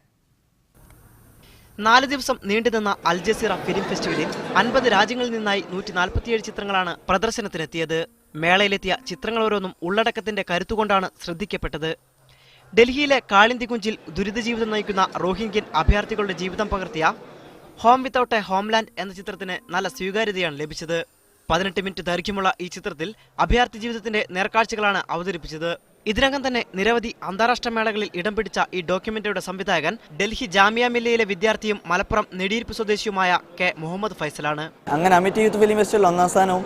4 ദിവസം നീണ്ടുനിന്ന അൽ ജസീറ ഫിലിം ഫെസ്റ്റിവലിൽ 50 രാജ്യങ്ങളിൽ നിന്നായി 147 ചിത്രങ്ങളാണ് പ്രദർശനത്തിനെത്തിയത്. മേളയിലെത്തിയ ചിത്രങ്ങൾ ഓരോന്നും ഉള്ളടക്കത്തിന്റെ കരുത്തുകൊണ്ടാണ് ശ്രദ്ധിക്കപ്പെട്ടത്. ഡൽഹിയിലെ കാളിന്തികുഞ്ചിൽ ദുരിതജീവിതം നയിക്കുന്ന റോഹിംഗ്യൻ അഭയാർത്ഥികളുടെ ജീവിതം പകർത്തിയ ഹോം വിത്തൌട്ട് എ ഹോംലാൻഡ് എന്ന ചിത്രത്തിന് നല്ല സ്വീകാര്യതയാണ് ലഭിച്ചത്. 18 മിനിറ്റ് ദൈർഘ്യമുള്ള ഈ ചിത്രത്തിൽ അഭയാർത്ഥി ജീവിതത്തിന്റെ നേർക്കാഴ്ചകളാണ് അവതരിപ്പിച്ചത്. ഇതിനകം തന്നെ നിരവധി അന്താരാഷ്ട്ര മേളകളിൽ ഇടം പിടിച്ച ഈ ഡോക്യുമെന്ററിയുടെ സംവിധായകൻ ഡൽഹി ജാമിയ മില്ലയിലെ വിദ്യാർത്ഥിയും മലപ്പുറം നെടിയിരുപ്പ് സ്വദേശിയുമായ കെ മുഹമ്മദ് ഫൈസലാണ്. അങ്ങനെ അമിറ്റി യൂത്ത് ഫിലിം ഫെസ്റ്റിവൽ 1ാം സ്ഥാനവും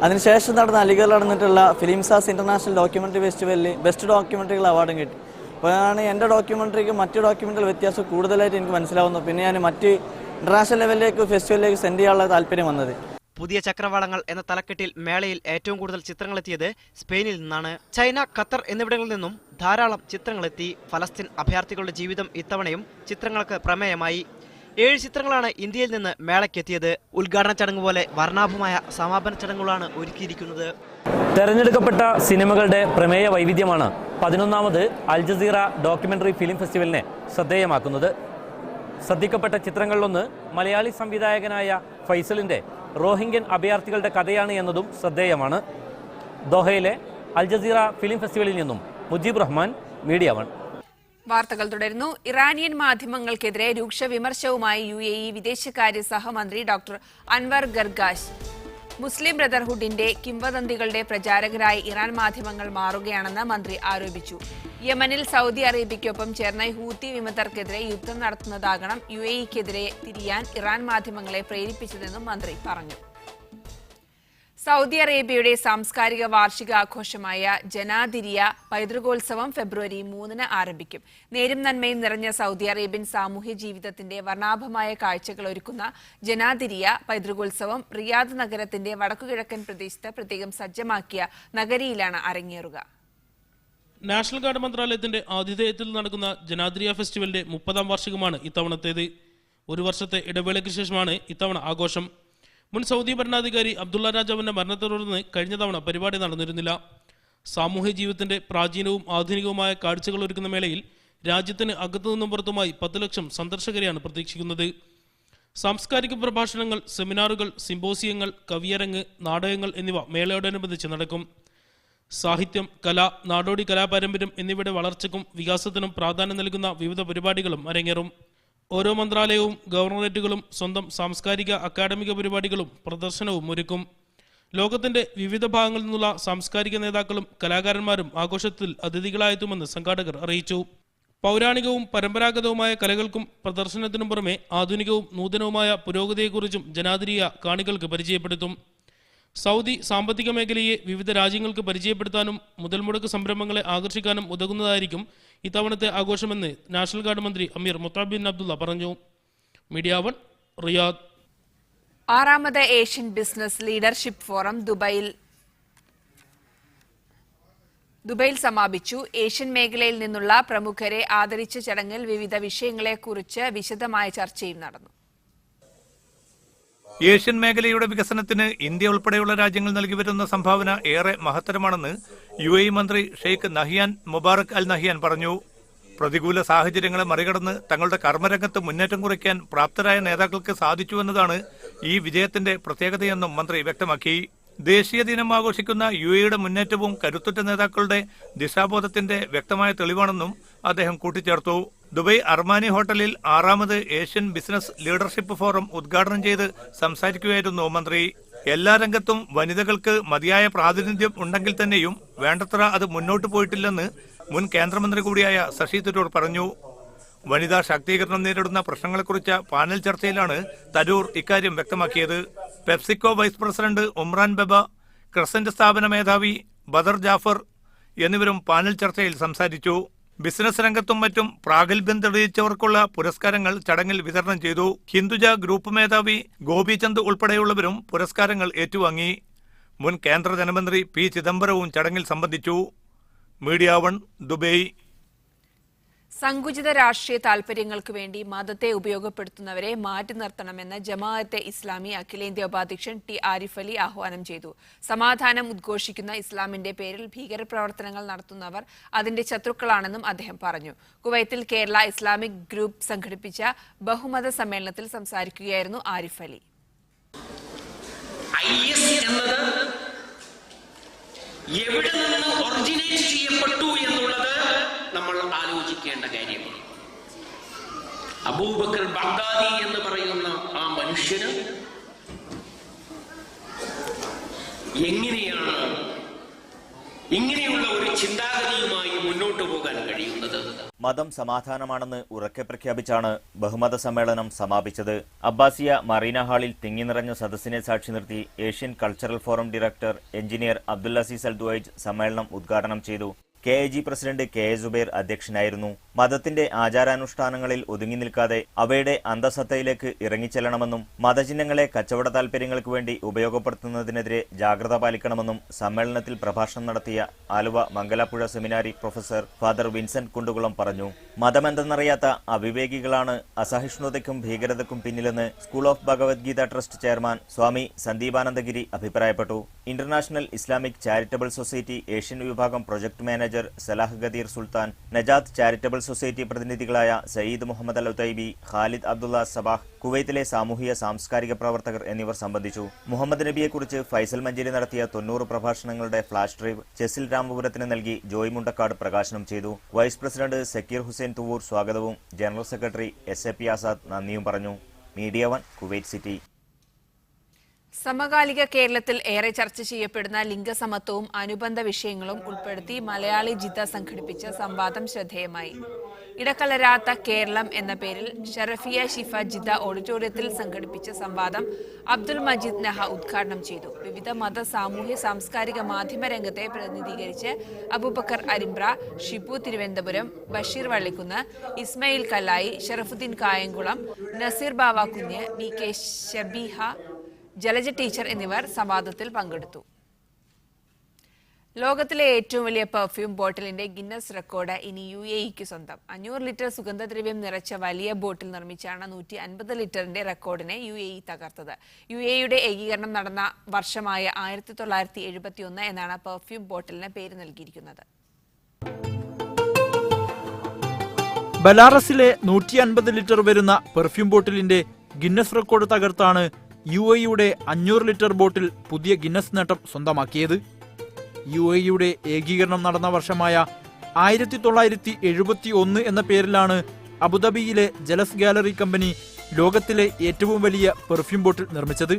അതിനുശേഷം നടന്ന അലിഗറിൽ നടന്നിട്ടുള്ള ഫിലിംസാസ് ഇന്റർനാഷണൽ ഡോക്യുമെന്ററി ഫെസ്റ്റിവലിൽ ബെസ്റ്റ് ഡോക്യുമെന്ററികൾ അവാർഡും കിട്ടി. അപ്പോഴാണ് എൻ്റെ ഡോക്യുമെൻ്ററിക്ക് മറ്റ് ഡോക്യുമെൻ്ററി വ്യത്യാസം കൂടുതലായിട്ട് എനിക്ക് മനസ്സിലാവുന്നു. പിന്നെ ഞാൻ മറ്റ് ഇൻ്റർനാഷണൽ ലെവലിലേക്ക് ഫെസ്റ്റിവലിലേക്ക് സെൻഡ് ചെയ്യാനുള്ള താല്പര്യം വന്നത്. പുതിയ ചക്രവാളങ്ങൾ എന്ന തലക്കെട്ടിൽ മേളയിൽ ഏറ്റവും കൂടുതൽ ചിത്രങ്ങളെത്തിയത് സ്പെയിനിൽ നിന്നാണ്. ചൈന, ഖത്തർ എന്നിവിടങ്ങളിൽ നിന്നും ധാരാളം ചിത്രങ്ങളെത്തി. ഫലസ്തീൻ അഭയാർത്ഥികളുടെ ജീവിതം ഇത്തവണയും ചിത്രങ്ങൾക്ക് പ്രമേയമായി. 7 ചിത്രങ്ങളാണ് ഇന്ത്യയിൽ നിന്ന് മേളയ്ക്കെത്തിയത്. ഉദ്ഘാടന ചടങ്ങ് പോലെ വർണ്ണാഭമായ സമാപന ചടങ്ങുകളാണ് ഒരുക്കിയിരിക്കുന്നത്. തെരഞ്ഞെടുക്കപ്പെട്ട സിനിമകളുടെ പ്രമേയ വൈവിധ്യമാണ് 11ാമത് അൽ ജസീറ ഡോക്യുമെൻ്ററി ഫിലിം ഫെസ്റ്റിവലിനെ ശ്രദ്ധേയമാക്കുന്നത്. ശ്രദ്ധിക്കപ്പെട്ട ചിത്രങ്ങളിലൊന്ന് മലയാളി സംവിധായകനായ ഫൈസലിൻ്റെ റോഹിംഗ്യൻ അഭയാർത്ഥികളുടെ കഥയാണ് എന്നതും ശ്രദ്ധേയമാണ്. ദോഹയിലെ അൽ ജസീറ ഫിലിം ഫെസ്റ്റിവലിൽ നിന്നും മുജീബ് റഹ്മാൻ, മീഡിയ 1. വാർത്തകൾ തുടരുന്നു. ഇറാനിയൻ മാധ്യമങ്ങൾക്കെതിരെ രൂക്ഷ വിമർശവുമായി UAE വിദേശകാര്യ സഹമന്ത്രി ഡോക്ടർ അൻവർ ഗർഗാഷ്. മുസ്ലിം ബ്രദർഹുഡിന്റെ കിംവദന്തികളുടെ പ്രചാരകരായി ഇറാൻ മാധ്യമങ്ങൾ മാറുകയാണെന്ന് മന്ത്രി ആരോപിച്ചു. യമനിൽ സൗദി അറേബ്യയ്ക്കൊപ്പം ചേർന്ന ഹൂത്തി വിമതർക്കെതിരെ യുദ്ധം നടത്തുന്നതാകണം UAEക്കെതിരെ തിരിയാൻ ഇറാൻ മാധ്യമങ്ങളെ പ്രേരിപ്പിച്ചതെന്നും മന്ത്രി പറഞ്ഞു. സൗദി അറേബ്യയുടെ സാംസ്കാരിക വാർഷികാഘോഷമായ ജനാദിരിയ പൈതൃകോത്സവം ഫെബ്രുവരി 3 ആരംഭിക്കും. നേരും നന്മയും നിറഞ്ഞ സൗദി അറേബ്യൻ സാമൂഹ്യ ജീവിതത്തിന്റെ വർണ്ണാഭമായ കാഴ്ചകൾ ഒരുക്കുന്ന ജനാദിരിയ പൈതൃകോത്സവം റിയാദ് നഗരത്തിന്റെ വടക്കുകിഴക്കൻ പ്രദേശത്ത് പ്രത്യേകം സജ്ജമാക്കിയ നഗരിയിലാണ് അരങ്ങേറുക. നാഷണൽ ഗാർഡ് മന്ത്രാലയത്തിന്റെ ആതിഥേയത്തിൽ നടക്കുന്ന ജനാദ്രിയ ഫെസ്റ്റിവലിന്റെ 30ാം വാർഷികമാണ് ഇത്തവണത്തേത്. ഒരു വർഷത്തെ ഇടവേളയ്ക്ക് ശേഷമാണ് ഇത്തവണ ആഘോഷം. മുൻ സൗദി ഭരണാധികാരി അബ്ദുള്ള രാജാവിന്റെ മരണത്തെ തുടർന്ന് കഴിഞ്ഞ തവണ പരിപാടി നടന്നിരുന്നില്ല. സാമൂഹ്യ ജീവിതത്തിന്റെ പ്രാചീനവും ആധുനികവുമായ കാഴ്ചകൾ ഒരുക്കുന്ന മേളയിൽ രാജ്യത്തിന് അകത്തുനിന്നും പുറത്തുമായി 10 ലക്ഷം സന്ദർശകരെയാണ് പ്രതീക്ഷിക്കുന്നത്. സാംസ്കാരിക പ്രഭാഷണങ്ങൾ, സെമിനാറുകൾ, സിംബോസിയങ്ങൾ, കവിയരങ്ങ്, നാടകങ്ങൾ എന്നിവ മേളയോടനുബന്ധിച്ച് നടക്കും. സാഹിത്യം, കല, നാടോടി കലാപാരമ്പര്യം എന്നിവയുടെ വളർച്ചയ്ക്കും വികാസത്തിനും പ്രാധാന്യം നൽകുന്ന വിവിധ പരിപാടികളും അരങ്ങേറും. ഓരോ മന്ത്രാലയവും ഗവർണറേറ്റുകളും സ്വന്തം സാംസ്കാരിക അക്കാദമിക പരിപാടികളും പ്രദർശനവും ഒരുക്കും. ലോകത്തിന്റെ വിവിധ ഭാഗങ്ങളിൽ നിന്നുള്ള സാംസ്കാരിക നേതാക്കളും കലാകാരന്മാരും ആഘോഷത്തിൽ അതിഥികളായെത്തുമെന്ന് സംഘാടകർ അറിയിച്ചു. പൗരാണികവും പരമ്പരാഗതവുമായ കലകൾക്കും പ്രദർശനത്തിനും പുറമെ ആധുനികവും നൂതനവുമായ പുരോഗതിയെക്കുറിച്ചും ജനാദിരിയ കാണികൾക്ക് പരിചയപ്പെടുത്തും. സൗദി സാമ്പത്തിക മേഖലയെ വിവിധ രാജ്യങ്ങൾക്ക് പരിചയപ്പെടുത്താനും മുതൽ മുടക്ക് സംരംഭങ്ങളെ ആകർഷിക്കാനും ഉതകുന്നതായിരിക്കും ഇത്തവണത്തെ ആഘോഷമെന്ന് നാഷണൽ ഗാർഡ് മന്ത്രി അമീർ മുത്താബ് ബിൻ അബ്ദുള്ള പറഞ്ഞു. Media 1, Riyadh. 6ാമത് ഏഷ്യൻ ബിസിനസ് ലീഡർഷിപ്പ് ഫോറം ദുബൈയിൽ സമാപിച്ചു. ഏഷ്യൻ മേഖലയിൽ നിന്നുള്ള പ്രമുഖരെ ആദരിച്ച ചടങ്ങിൽ വിവിധ വിഷയങ്ങളെക്കുറിച്ച് വിശദമായ ചർച്ചയും നടന്നു. ഏഷ്യൻ മേഖലയുടെ വികസനത്തിന് ഇന്ത്യ ഉൾപ്പെടെയുള്ള രാജ്യങ്ങൾ നൽകി വരുന്ന സംഭാവന ഏറെ മഹത്തരമാണെന്ന് UAE മന്ത്രി Sheikh Nahyan Mubarak Al Nahyan പറഞ്ഞു. പ്രതികൂല സാഹചര്യങ്ങളെ മറികടന്ന് തങ്ങളുടെ കർമ്മരംഗത്ത് മുന്നേറ്റം കുറിക്കാൻ പ്രാപ്തരായ നേതാക്കൾക്ക് സാധിച്ചുവെന്നതാണ് ഈ വിജയത്തിന്റെ പ്രത്യേകതയെന്നും മന്ത്രി വ്യക്തമാക്കി. ദേശീയ ദിനം ആഘോഷിക്കുന്ന UAEയുടെ മുന്നേറ്റവും കരുത്തുറ്റ നേതാക്കളുടെ ദിശാബോധത്തിന്റെ വ്യക്തമായ തെളിവാണെന്നും അദ്ദേഹം കൂട്ടിച്ചേർത്തു. ദുബൈ അർമാനി ഹോട്ടലിൽ 6ാമത് ഏഷ്യൻ ബിസിനസ് ലീഡർഷിപ്പ് ഫോറം ഉദ്ഘാടനം ചെയ്ത് സംസാരിക്കുകയായിരുന്നു മന്ത്രി. എല്ലാ രംഗത്തും വനിതകൾക്ക് മതിയായ പ്രാതിനിധ്യം ഉണ്ടെങ്കിൽ തന്നെയും വേണ്ടത്ര അത് മുന്നോട്ട് പോയിട്ടില്ലെന്ന് മുൻ കേന്ദ്രമന്ത്രി കൂടിയായ ശശി തരൂർ പറഞ്ഞു. വനിതാ ശാക്തീകരണം നേരിടുന്ന പ്രശ്നങ്ങളെക്കുറിച്ച പാനൽ ചർച്ചയിലാണ് തരൂർ ഇക്കാര്യം വ്യക്തമാക്കിയത്. PepsiCo vice president Umran Beba, Crescent സ്ഥാപന മേധാവി ബദർ ജാഫർ എന്നിവരും പാനൽ ചർച്ചയിൽ സംസാരിച്ചു. ബിസിനസ് രംഗത്തും മറ്റും പ്രാഗൽഭ്യം തെളിയിച്ചവർക്കുള്ള പുരസ്കാരങ്ങൾ ചടങ്ങിൽ വിതരണം ചെയ്തു. ഹിന്ദുജ ഗ്രൂപ്പ് മേധാവി ഗോപിചന്ദ് ഉൾപ്പെടെയുള്ളവരും പുരസ്കാരങ്ങൾ ഏറ്റുവാങ്ങി. മുൻ കേന്ദ്ര ധനമന്ത്രി P. ചിദംബരവും ചടങ്ങിൽ സംബന്ധിച്ചു. Media 1, Dubai. സങ്കുചിത രാഷ്ട്രീയ താൽപര്യങ്ങൾക്ക് വേണ്ടി മതത്തെ ഉപയോഗപ്പെടുത്തുന്നവരെ മാറ്റി നിർത്തണമെന്ന് ജമാഅത്തെ ഇസ്ലാമി അഖിലേന്ത്യാ ഉപാധ്യക്ഷൻ T. ആരിഫ് അലി ആഹ്വാനം ചെയ്തു. സമാധാനം ഉദ്ഘോഷിക്കുന്ന ഇസ്ലാമിന്റെ പേരിൽ ഭീകരപ്രവർത്തനങ്ങൾ നടത്തുന്നവർ അതിന്റെ ശത്രുക്കളാണെന്നും അദ്ദേഹം പറഞ്ഞു. കുവൈത്തിൽ കേരള ഇസ്ലാമിക് ഗ്രൂപ്പ് സംഘടിപ്പിച്ച ബഹുമത സമ്മേളനത്തിൽ സംസാരിക്കുകയായിരുന്നു ആരിഫ് അലി. എവിടെ നിന്ന് ഒറിജിനേറ്റ് ചെയ്യപ്പെട്ടു എന്നുള്ളത് നമ്മൾ ആലോചിക്കേണ്ട കാര്യമാണ്. അബൂബക്കർ ബഗ്ദാദി എന്ന് പറയുന്ന ആ മനുഷ്യന് എങ്ങനെയാണ് ഇങ്ങനെയുള്ള ഒരു ചിന്താഗതിയുമായി മുന്നോട്ട് പോകാൻ കഴിയുന്നത്? മതം സമാധാനമാണെന്ന് ഉറക്കെ പ്രഖ്യാപിച്ചാണ് ബഹുമത സമ്മേളനം സമാപിച്ചത്. അബ്ബാസിയ മറീന ഹാളിൽ തിങ്ങി നിറഞ്ഞ സദസ്സിനെ സാക്ഷി നിർത്തി Asian cultural forum director engineer Abdul Aziz Al Duwaij സമ്മേളനം ഉദ്ഘാടനം ചെയ്തു. KAG പ്രസിഡന്റ് KA സുബൈർ അധ്യക്ഷനായിരുന്നു. മതത്തിന്റെ ആചാരാനുഷ്ഠാനങ്ങളിൽ ഒതുങ്ങി നിൽക്കാതെ അവയുടെ അന്തസത്തയിലേക്ക് ഇറങ്ങിച്ചെല്ലണമെന്നും മതചിഹ്നങ്ങളെ കച്ചവട താൽപര്യങ്ങൾക്ക് വേണ്ടി ഉപയോഗപ്പെടുത്തുന്നതിനെതിരെ ജാഗ്രത പാലിക്കണമെന്നും സമ്മേളനത്തിൽ പ്രഭാഷണം നടത്തിയ Aluva Mangalapuzha seminary professor father Vincent Kundukulam പറഞ്ഞു. മതമെന്തെന്നറിയാത്ത അവിവേകികളാണ് അസഹിഷ്ണുതയ്ക്കും ഭീകരതയ്ക്കും പിന്നിലെന്ന് school of Bhagavad Gita trust chairman Swami Sandeepanandagiri അഭിപ്രായപ്പെട്ടു. International Islamic charitable society Asian വിഭാഗം project manager Salah Ghadeer Sultan, Najat charitable society പ്രതിനിധികളായ Sayed Mohammed Al Otaibi, Khalid Abdullah Sabah, കുവൈത്തിലെ സാമൂഹിക സാംസ്കാരിക പ്രവർത്തകർ എന്നിവർ സംബന്ധിച്ചു. മുഹമ്മദ് നബിയെക്കുറിച്ച് ഫൈസൽ മഞ്ചേരി നടത്തിയ 90 പ്രഭാഷണങ്ങളുടെ ഫ്ലാഷ് ഡ്രൈവ് ചെസിൽ രാമപുരത്തിന് നൽകി ജോയ് മുണ്ടക്കാട് പ്രകാശനം ചെയ്തു. വൈസ് പ്രസിഡന്റ് സക്കീർ ഹുസൈൻ തുവൂർ സ്വാഗതവും ജനറൽ സെക്രട്ടറി SAP ആസാദ് നന്ദിയും പറഞ്ഞു. Media 1 Kuwait city. സമകാലിക കേരളത്തിൽ ഏറെ ചർച്ച ചെയ്യപ്പെടുന്ന ലിംഗസമത്വവും അനുബന്ധ വിഷയങ്ങളും ഉൾപ്പെടുത്തി മലയാളി ജിദ്ദ സംഘടിപ്പിച്ച സംവാദം ശ്രദ്ധേയമായി. ഇടകലരാത്ത കേരളം എന്ന പേരിൽ ഷറഫിയ ഷിഫ ജിദ്ദ ഓഡിറ്റോറിയത്തിൽ സംഘടിപ്പിച്ച സംവാദം അബ്ദുൽ മജീദ് നഹ ഉദ്ഘാടനം ചെയ്തു. വിവിധ മത, സാമൂഹ്യ, സാംസ്കാരിക മാധ്യമ രംഗത്തെ പ്രതിനിധീകരിച്ച് അബൂബക്കർ അരിമ്പ്ര, ഷിബു തിരുവനന്തപുരം, ബഷീർ വള്ളിക്കുന്ന്, ഇസ്മയിൽ കല്ലായി, ഷറഫുദ്ദീൻ കായംകുളം, നസീർ ബാവാക്കുഞ്ഞ്, VK ഷബീഹ, ജലജ ടീച്ചർ എന്നിവർ സംവാദത്തിൽ പങ്കെടുത്തു. ലോകത്തിലെ ഏറ്റവും വലിയ പെർഫ്യൂം ബോട്ടിലിന്റെ ഗിന്നസ് റെക്കോർഡ് ഇനി UAEക്ക് സ്വന്തം. 500 ലിറ്റർ സുഗന്ധദ്രവ്യം നിറച്ച വലിയ ബോട്ടിൽ നിർമ്മിച്ചാണ് 150 ലിറ്ററിന്റെ റെക്കോർഡിനെ UAE തകർത്തത്. UAEയുടെ ഏകീകരണം നടന്ന വർഷമായ 1971 എന്നാണ് പെർഫ്യൂം ബോട്ടിലിന് പേര് നൽകിയിരിക്കുന്നത്. ബലാറസിലെ 150 ലിറ്റർ വരുന്ന പെർഫ്യൂം ബോട്ടിലിന്റെ ഗിന്നസ് റെക്കോർഡ് തകർത്താണ് UAEയുടെ 500 ലിറ്റർ ബോട്ടിൽ പുതിയ ഗിന്നസ് നേട്ടം സ്വന്തമാക്കിയത്. UAEയുടെ ഏകീകരണം നടന്ന വർഷമായ 1971 എന്ന പേരിലാണ് അബുദാബിയിലെ ജലസ് ഗാലറി കമ്പനി ലോകത്തിലെ ഏറ്റവും വലിയ പെർഫ്യൂം ബോട്ടിൽ നിർമ്മിച്ചത്.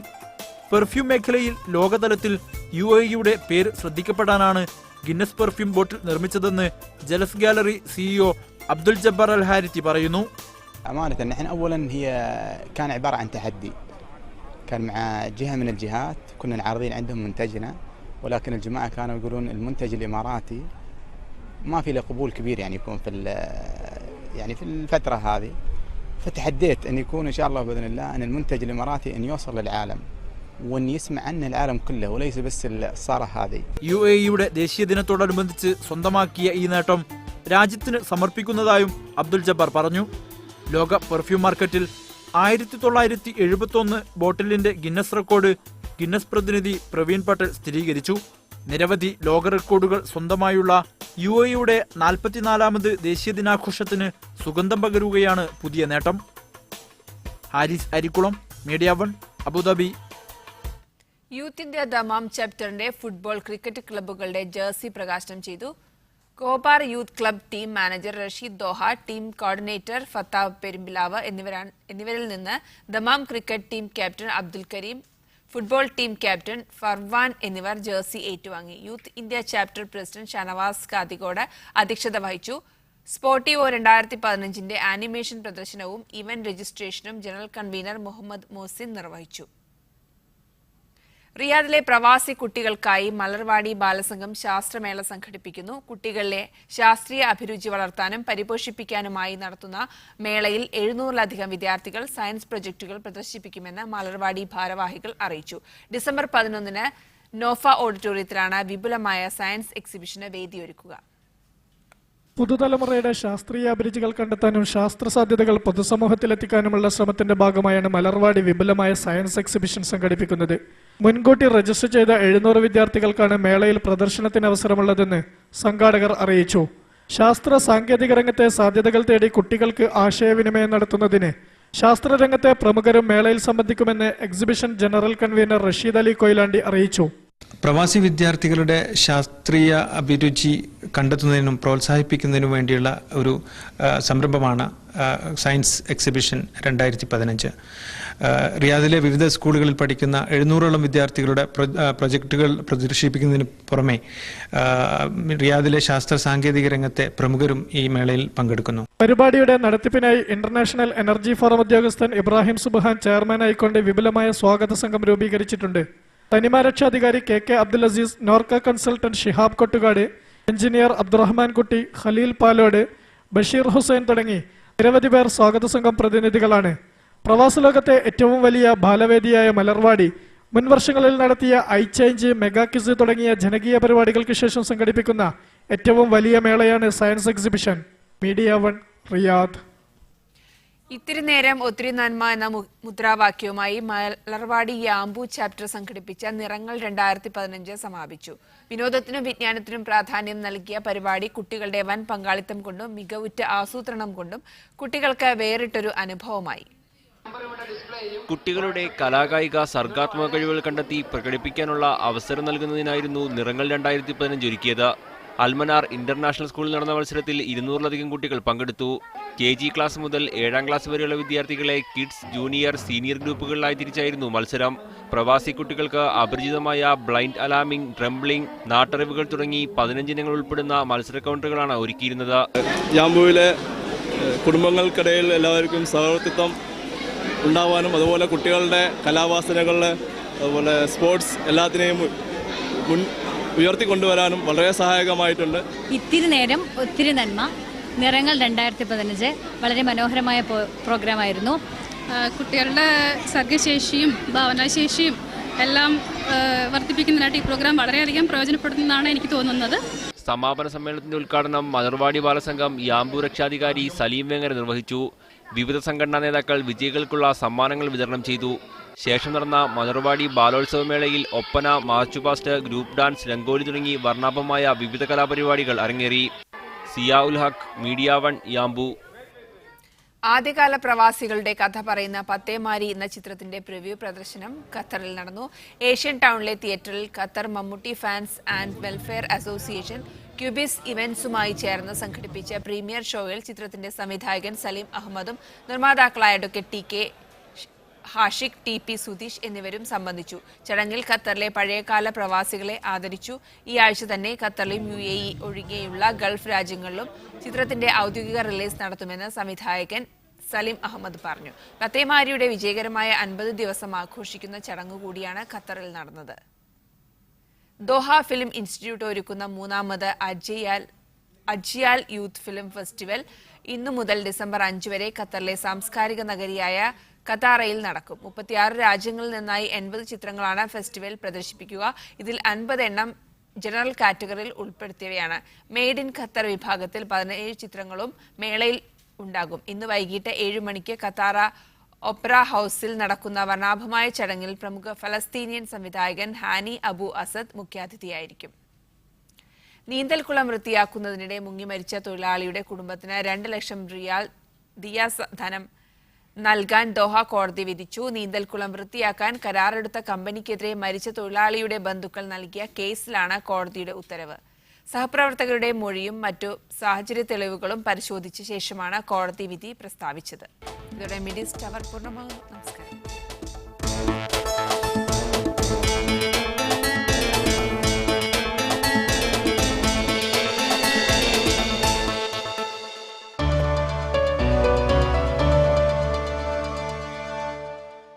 പെർഫ്യൂം മേഖലയിൽ ലോകതലത്തിൽ UAEയുടെ പേര് ശ്രദ്ധിക്കപ്പെടാനാണ് ഗിന്നസ് പെർഫ്യൂം ബോട്ടിൽ നിർമ്മിച്ചതെന്ന് ജലസ് gallery CEO Abdul Jabbar Al Harithi പറയുന്നു. كان مع جهة من الجهات كنا عارضين عندهم منتجنا ولكن الجماعة كانوا يقولون المنتج الإماراتي ما في له قبول كبير يعني يكون في الفترة هذه فتحديت أن يكون إن شاء الله بإذن الله أن المنتج الإماراتي أن يوصل للعالم وأن يسمع عنه العالم كله وليس بس الصارة هذه. UAEയുടെ ദേശീയ ദിനത്തോടനുബന്ധിച്ച് സ്വന്തമാക്കിയ ഈ നേട്ടം രാജ്യത്തിന് സമർപ്പിക്കുന്നതായും അബ്ദുൽ ജബ്ബാർ പറഞ്ഞു. ലോക പെർഫ്യൂം മാർക്കറ്റിൽ 1971 ബോട്ടിലിന്റെ ഗിന്നസ് റെക്കോർഡ് ഗിന്നസ് പ്രതിനിധി പ്രവീൺ പട്ടേൽ സ്ഥിരീകരിച്ചു. നിരവധി ലോക റെക്കോർഡുകൾ സ്വന്തമായുള്ള UAEയുടെ 44ാമത് ദേശീയ ദിനാഘോഷത്തിന് സുഗന്ധം പകരുകയാണ് പുതിയ നേട്ടം. Haris Arikkulam, media 1, Abu Dhabi. Youth India Dammam ചാപ്റ്ററിന്റെ ഫുട്ബോൾ, ക്രിക്കറ്റ് ക്ലബ്ബുകളുടെ ജേഴ്സി പ്രകാശനം ചെയ്തു. കോപ്പാർ youth club team manager Rasheed Doha, team coordinator Fathab Perumpilavu എന്നിവരിൽ നിന്ന് Dammam cricket team captain Abdul Kareem, football team captain Farwan എന്നിവർ ജേഴ്സി ഏറ്റുവാങ്ങി. Youth India chapter president Shanavas Kathikode അധ്യക്ഷത വഹിച്ചു. സ്പോർട്ടിവോ 2015ന്റെ ആനിമേഷൻ പ്രദർശനവും ഇവന്റ് രജിസ്ട്രേഷനും ജനറൽ കൺവീനർ മുഹമ്മദ് മോസിൻ നിർവഹിച്ചു. റിയാദിലെ പ്രവാസി കുട്ടികൾക്കായി മലർവാടി ബാലസംഘം ശാസ്ത്രമേള സംഘടിപ്പിക്കുന്നു. കുട്ടികളിലെ ശാസ്ത്രീയ അഭിരുചി വളർത്താനും പരിപോഷിപ്പിക്കാനുമായി നടത്തുന്ന മേളയിൽ 700-ലധികം വിദ്യാർത്ഥികൾ സയൻസ് പ്രൊജക്ടുകൾ പ്രദർശിപ്പിക്കുമെന്ന് മലർവാടി ഭാരവാഹികൾ അറിയിച്ചു. ഡിസംബർ 11 നോഫ ഓഡിറ്റോറിയത്തിലാണ് വിപുലമായ സയൻസ് എക്സിബിഷന് വേദിയൊരുക്കുക. പുതുതലമുറയുടെ ശാസ്ത്രീയ അഭിരുചികൾ കണ്ടെത്താനും ശാസ്ത്ര സാധ്യതകൾ പൊതുസമൂഹത്തിലെത്തിക്കാനുമുള്ള ശ്രമത്തിന്റെ ഭാഗമായാണ് മലർവാടി വിപുലമായ സയൻസ് എക്സിബിഷൻ സംഘടിപ്പിക്കുന്നത്. മുൻകൂട്ടി രജിസ്റ്റർ ചെയ്ത 700 വിദ്യാർത്ഥികൾക്കാണ് മേളയിൽ പ്രദർശനത്തിന് അവസരമുള്ളതെന്ന് സംഘാടകർ അറിയിച്ചു. ശാസ്ത്ര സാങ്കേതിക രംഗത്തെ സാധ്യതകൾ തേടി കുട്ടികൾക്ക് ആശയവിനിമയം നടത്തുന്നതിന് ശാസ്ത്രരംഗത്തെ പ്രമുഖരും മേളയിൽ സംബന്ധിക്കുമെന്ന് exhibition general convener Rasheed Ali Koyilandy അറിയിച്ചു. പ്രവാസി വിദ്യാർത്ഥികളുടെ ശാസ്ത്രീയ അഭിരുചി കണ്ടെത്തുന്നതിനും പ്രോത്സാഹിപ്പിക്കുന്നതിനും വേണ്ടിയുള്ള ഒരു സംരംഭമാണ് സയൻസ് എക്സിബിഷൻ 2015. റിയാദിലെ വിവിധ സ്കൂളുകളിൽ പഠിക്കുന്ന 700ഓളം വിദ്യാർത്ഥികളുടെ പ്രൊജക്ടുകൾ പ്രദർശിപ്പിക്കുന്നതിന് പുറമെ റിയാദിലെ ശാസ്ത്ര സാങ്കേതിക രംഗത്തെ പ്രമുഖരും ഈ മേളയിൽ പങ്കെടുക്കുന്നു. പരിപാടിയുടെ നടത്തിപ്പിനായി ഇന്റർനാഷണൽ എനർജി ഫോറം ഉദ്യോഗസ്ഥൻ ഇബ്രാഹിം സുബ്ഹാൻ ചെയർമാനായിക്കൊണ്ട് വിപുലമായ സ്വാഗത സംഘം രൂപീകരിച്ചിട്ടുണ്ട്. തനിമ രക്ഷാധികാരി KK Abdul Aziz, Norka consultant Shihab Kottukad, engineer Abdurahman Kutty, Khaleel Palode, Basheer Hussain തുടങ്ങി നിരവധി പേർ സ്വാഗത സംഘം പ്രതിനിധികളാണ്. പ്രവാസ ലോകത്തെ ഏറ്റവും വലിയ ബാലവേദിയായ മലർവാടി മുൻവർഷങ്ങളിൽ നടത്തിയ ഐ ചേഞ്ച്, മെഗാ ക്വിസ് തുടങ്ങിയ ജനകീയ പരിപാടികൾക്ക് ശേഷം സംഘടിപ്പിക്കുന്ന ഏറ്റവും വലിയ മേളയാണ് സയൻസ് എക്സിബിഷൻ. Media 1, Riyadh. ഇത്തിരി നേരം ഒത്തിരി നന്മ എന്ന മുദ്രാവാക്യവുമായി മലർവാടി യാമ്പു ചാപ്റ്റർ സംഘടിപ്പിച്ച നിറങ്ങൾ 2015 സമാപിച്ചു. വിനോദത്തിനും വിജ്ഞാനത്തിനും പ്രാധാന്യം നൽകിയ പരിപാടി കുട്ടികളുടെ വൻ പങ്കാളിത്തം കൊണ്ടും മികവുറ്റ ആസൂത്രണം കൊണ്ടും കുട്ടികൾക്ക് വേറിട്ടൊരു അനുഭവമായി. കുട്ടികളുടെ കലാകായിക സർഗാത്മക കഴിവുകൾ കണ്ടെത്തി പ്രകടിപ്പിക്കാനുള്ള അവസരം നൽകുന്നതിനായിരുന്നു നിറങ്ങൾ 2015 ഒരുക്കിയത്. അൽമനാർ ഇന്റർനാഷണൽ സ്കൂളിൽ നടന്ന മത്സരത്തിൽ 200-ലധികം കുട്ടികൾ പങ്കെടുത്തു. KG ക്ലാസ് മുതൽ 7ാം ക്ലാസ് വരെയുള്ള വിദ്യാർത്ഥികളെ കിഡ്സ്, ജൂനിയർ, സീനിയർ ഗ്രൂപ്പുകളിലായി തിരിച്ചായിരുന്നു മത്സരം. പ്രവാസി കുട്ടികൾക്ക് അപരിചിതമായ ബ്ലൈൻഡ് അലാമിംഗ്, ട്രെംബ്ലിംഗ്, നാട്ടറിവുകൾ തുടങ്ങി 15 ഇനങ്ങൾ ഉൾപ്പെടുന്ന മത്സര കൗണ്ടറുകളാണ് ഒരുക്കിയിരുന്നത്. യാമ്പുവിലെ കുടുംബങ്ങൾക്കിടയിൽ എല്ലാവർക്കും സഹവർത്തിത്വം ഉണ്ടാവാനും അതുപോലെ കുട്ടികളുടെ കലാവാസനകൾ, അതുപോലെ സ്പോർട്സ് എല്ലാത്തിനെയും ഉയർത്തിക്കൊണ്ടുവരാനും വളരെ സഹായകമായിട്ടുണ്ട്. ഇത്തിരി നേരം ഒത്തിരി നന്മ നിറങ്ങൾ 2015 വളരെ മനോഹരമായ പ്രോഗ്രാമായിരുന്നു. കുട്ടികളുടെ സർഗശേഷിയും ഭാവനാശേഷിയും എല്ലാം വർദ്ധിപ്പിക്കുന്നതിനായിട്ട് ഈ പ്രോഗ്രാം വളരെയധികം പ്രയോജനപ്പെടുന്നതാണ് എനിക്ക് തോന്നുന്നത്. സമാപന സമ്മേളനത്തിന്റെ ഉദ്ഘാടനം മലർവാടി ബാലസംഘം യാമ്പു രക്ഷാധികാരി സലീം വെങ്ങര നിർവഹിച്ചു. വിവിധ സംഘടനാ നേതാക്കൾ വിജയികൾക്കുള്ള സമ്മാനങ്ങൾ വിതരണം ചെയ്തു. ശേഷം നടന്ന മലർവാടി ബാലോത്സവ മേളയിൽ Oppana, March past, group dance, rangoli തുടങ്ങി വർണ്ണാഭമായ വിവിധ കലാപരിപാടികൾ അരങ്ങേറി. സിയാ ഉൽ ഹക്ക്, മീഡിയ 1, യാമ്പു. ആദ്യകാല പ്രവാസികളുടെ കഥ പറയുന്ന പത്തേമാരി എന്ന ചിത്രത്തിന്റെ പ്രിവ്യൂ പ്രദർശനം ഖത്തറിൽ നടന്നു. ഏഷ്യൻ ടൗണിലെ തിയേറ്ററിൽ Qatar Mammootty fans and welfare association ക്യൂബിസ് ഇവന്റ്സുമായി ചേർന്ന് സംഘടിപ്പിച്ച പ്രീമിയർ ഷോയിൽ ചിത്രത്തിന്റെ സംവിധായകൻ സലീം അഹമ്മദും നിർമ്മാതാക്കളായ advocate TK Hashiq, TP Sudheesh എന്നിവരും സംബന്ധിച്ചു. ചടങ്ങിൽ ഖത്തറിലെ പഴയകാല പ്രവാസികളെ ആദരിച്ചു. ഈ ആഴ്ച തന്നെ ഖത്തറിലും UAE ഒഴികെയുള്ള ഗൾഫ് രാജ്യങ്ങളിലും ചിത്രത്തിന്റെ ഔദ്യോഗിക റിലീസ് നടത്തുമെന്ന് സംവിധായകൻ സലീം അഹമ്മദ് പറഞ്ഞു. പത്തേമാരിയുടെ വിജയകരമായ 50 ദിവസം ആഘോഷിക്കുന്ന ചടങ്ങ് കൂടിയാണ് ഖത്തറിൽ നടന്നത്. ദോഹ ഫിലിം ഇൻസ്റ്റിറ്റ്യൂട്ട് ഒരുക്കുന്ന 3ാമത് അജ്യാൽ യൂത്ത് ഫിലിം ഫെസ്റ്റിവൽ ഇന്നു മുതൽ ഡിസംബർ 5 വരെ ഖത്തറിലെ സാംസ്കാരിക നഗരിയായ ഖത്താറയിൽ നടക്കും. 36 രാജ്യങ്ങളിൽ നിന്നായി 80 ചിത്രങ്ങളാണ് ഫെസ്റ്റിവൽ പ്രദർശിപ്പിക്കുക. ഇതിൽ 50 എണ്ണം ജനറൽ കാറ്റഗറിയിൽ ഉൾപ്പെടുത്തിയവയാണ്. മെയ്ഡ് ഇൻ ഖത്തർ വിഭാഗത്തിൽ 17 ചിത്രങ്ങളും മേളയിൽ ഉണ്ടാകും. ഇന്ന് വൈകിട്ട് 7 മണിക്ക് ഖത്താറ ഒപ്പറ ഹൌസിൽ നടക്കുന്ന വർണ്ണാഭമായ ചടങ്ങിൽ പ്രമുഖ ഫലസ്തീനിയൻ സംവിധായകൻ ഹാനി അബു അസദ് മുഖ്യാതിഥിയായിരിക്കും. നീന്തൽക്കുളം വൃത്തിയാക്കുന്നതിനിടെ മുങ്ങി മരിച്ച തൊഴിലാളിയുടെ കുടുംബത്തിന് 2 ലക്ഷം റിയാൽ ദിയ ധനം നൽകാൻ ദോഹ കോടതി വിധിച്ചു. നീന്തൽക്കുളം വൃത്തിയാക്കാൻ കരാറെടുത്ത കമ്പനിക്കെതിരെ മരിച്ച തൊഴിലാളിയുടെ ബന്ധുക്കൾ നൽകിയ കേസിലാണ് കോടതിയുടെ ഉത്തരവ്. സഹപ്രവർത്തകരുടെ മൊഴിയും മറ്റു സാഹചര്യ തെളിവുകളും പരിശോധിച്ച ശേഷമാണ് കോടതി വിധി പ്രസ്താവിച്ചത്. ഇതോടെ മിഡിസ്റ്റ് അവർ പൂർണ്ണമാകുന്നു. നമസ്കാരം.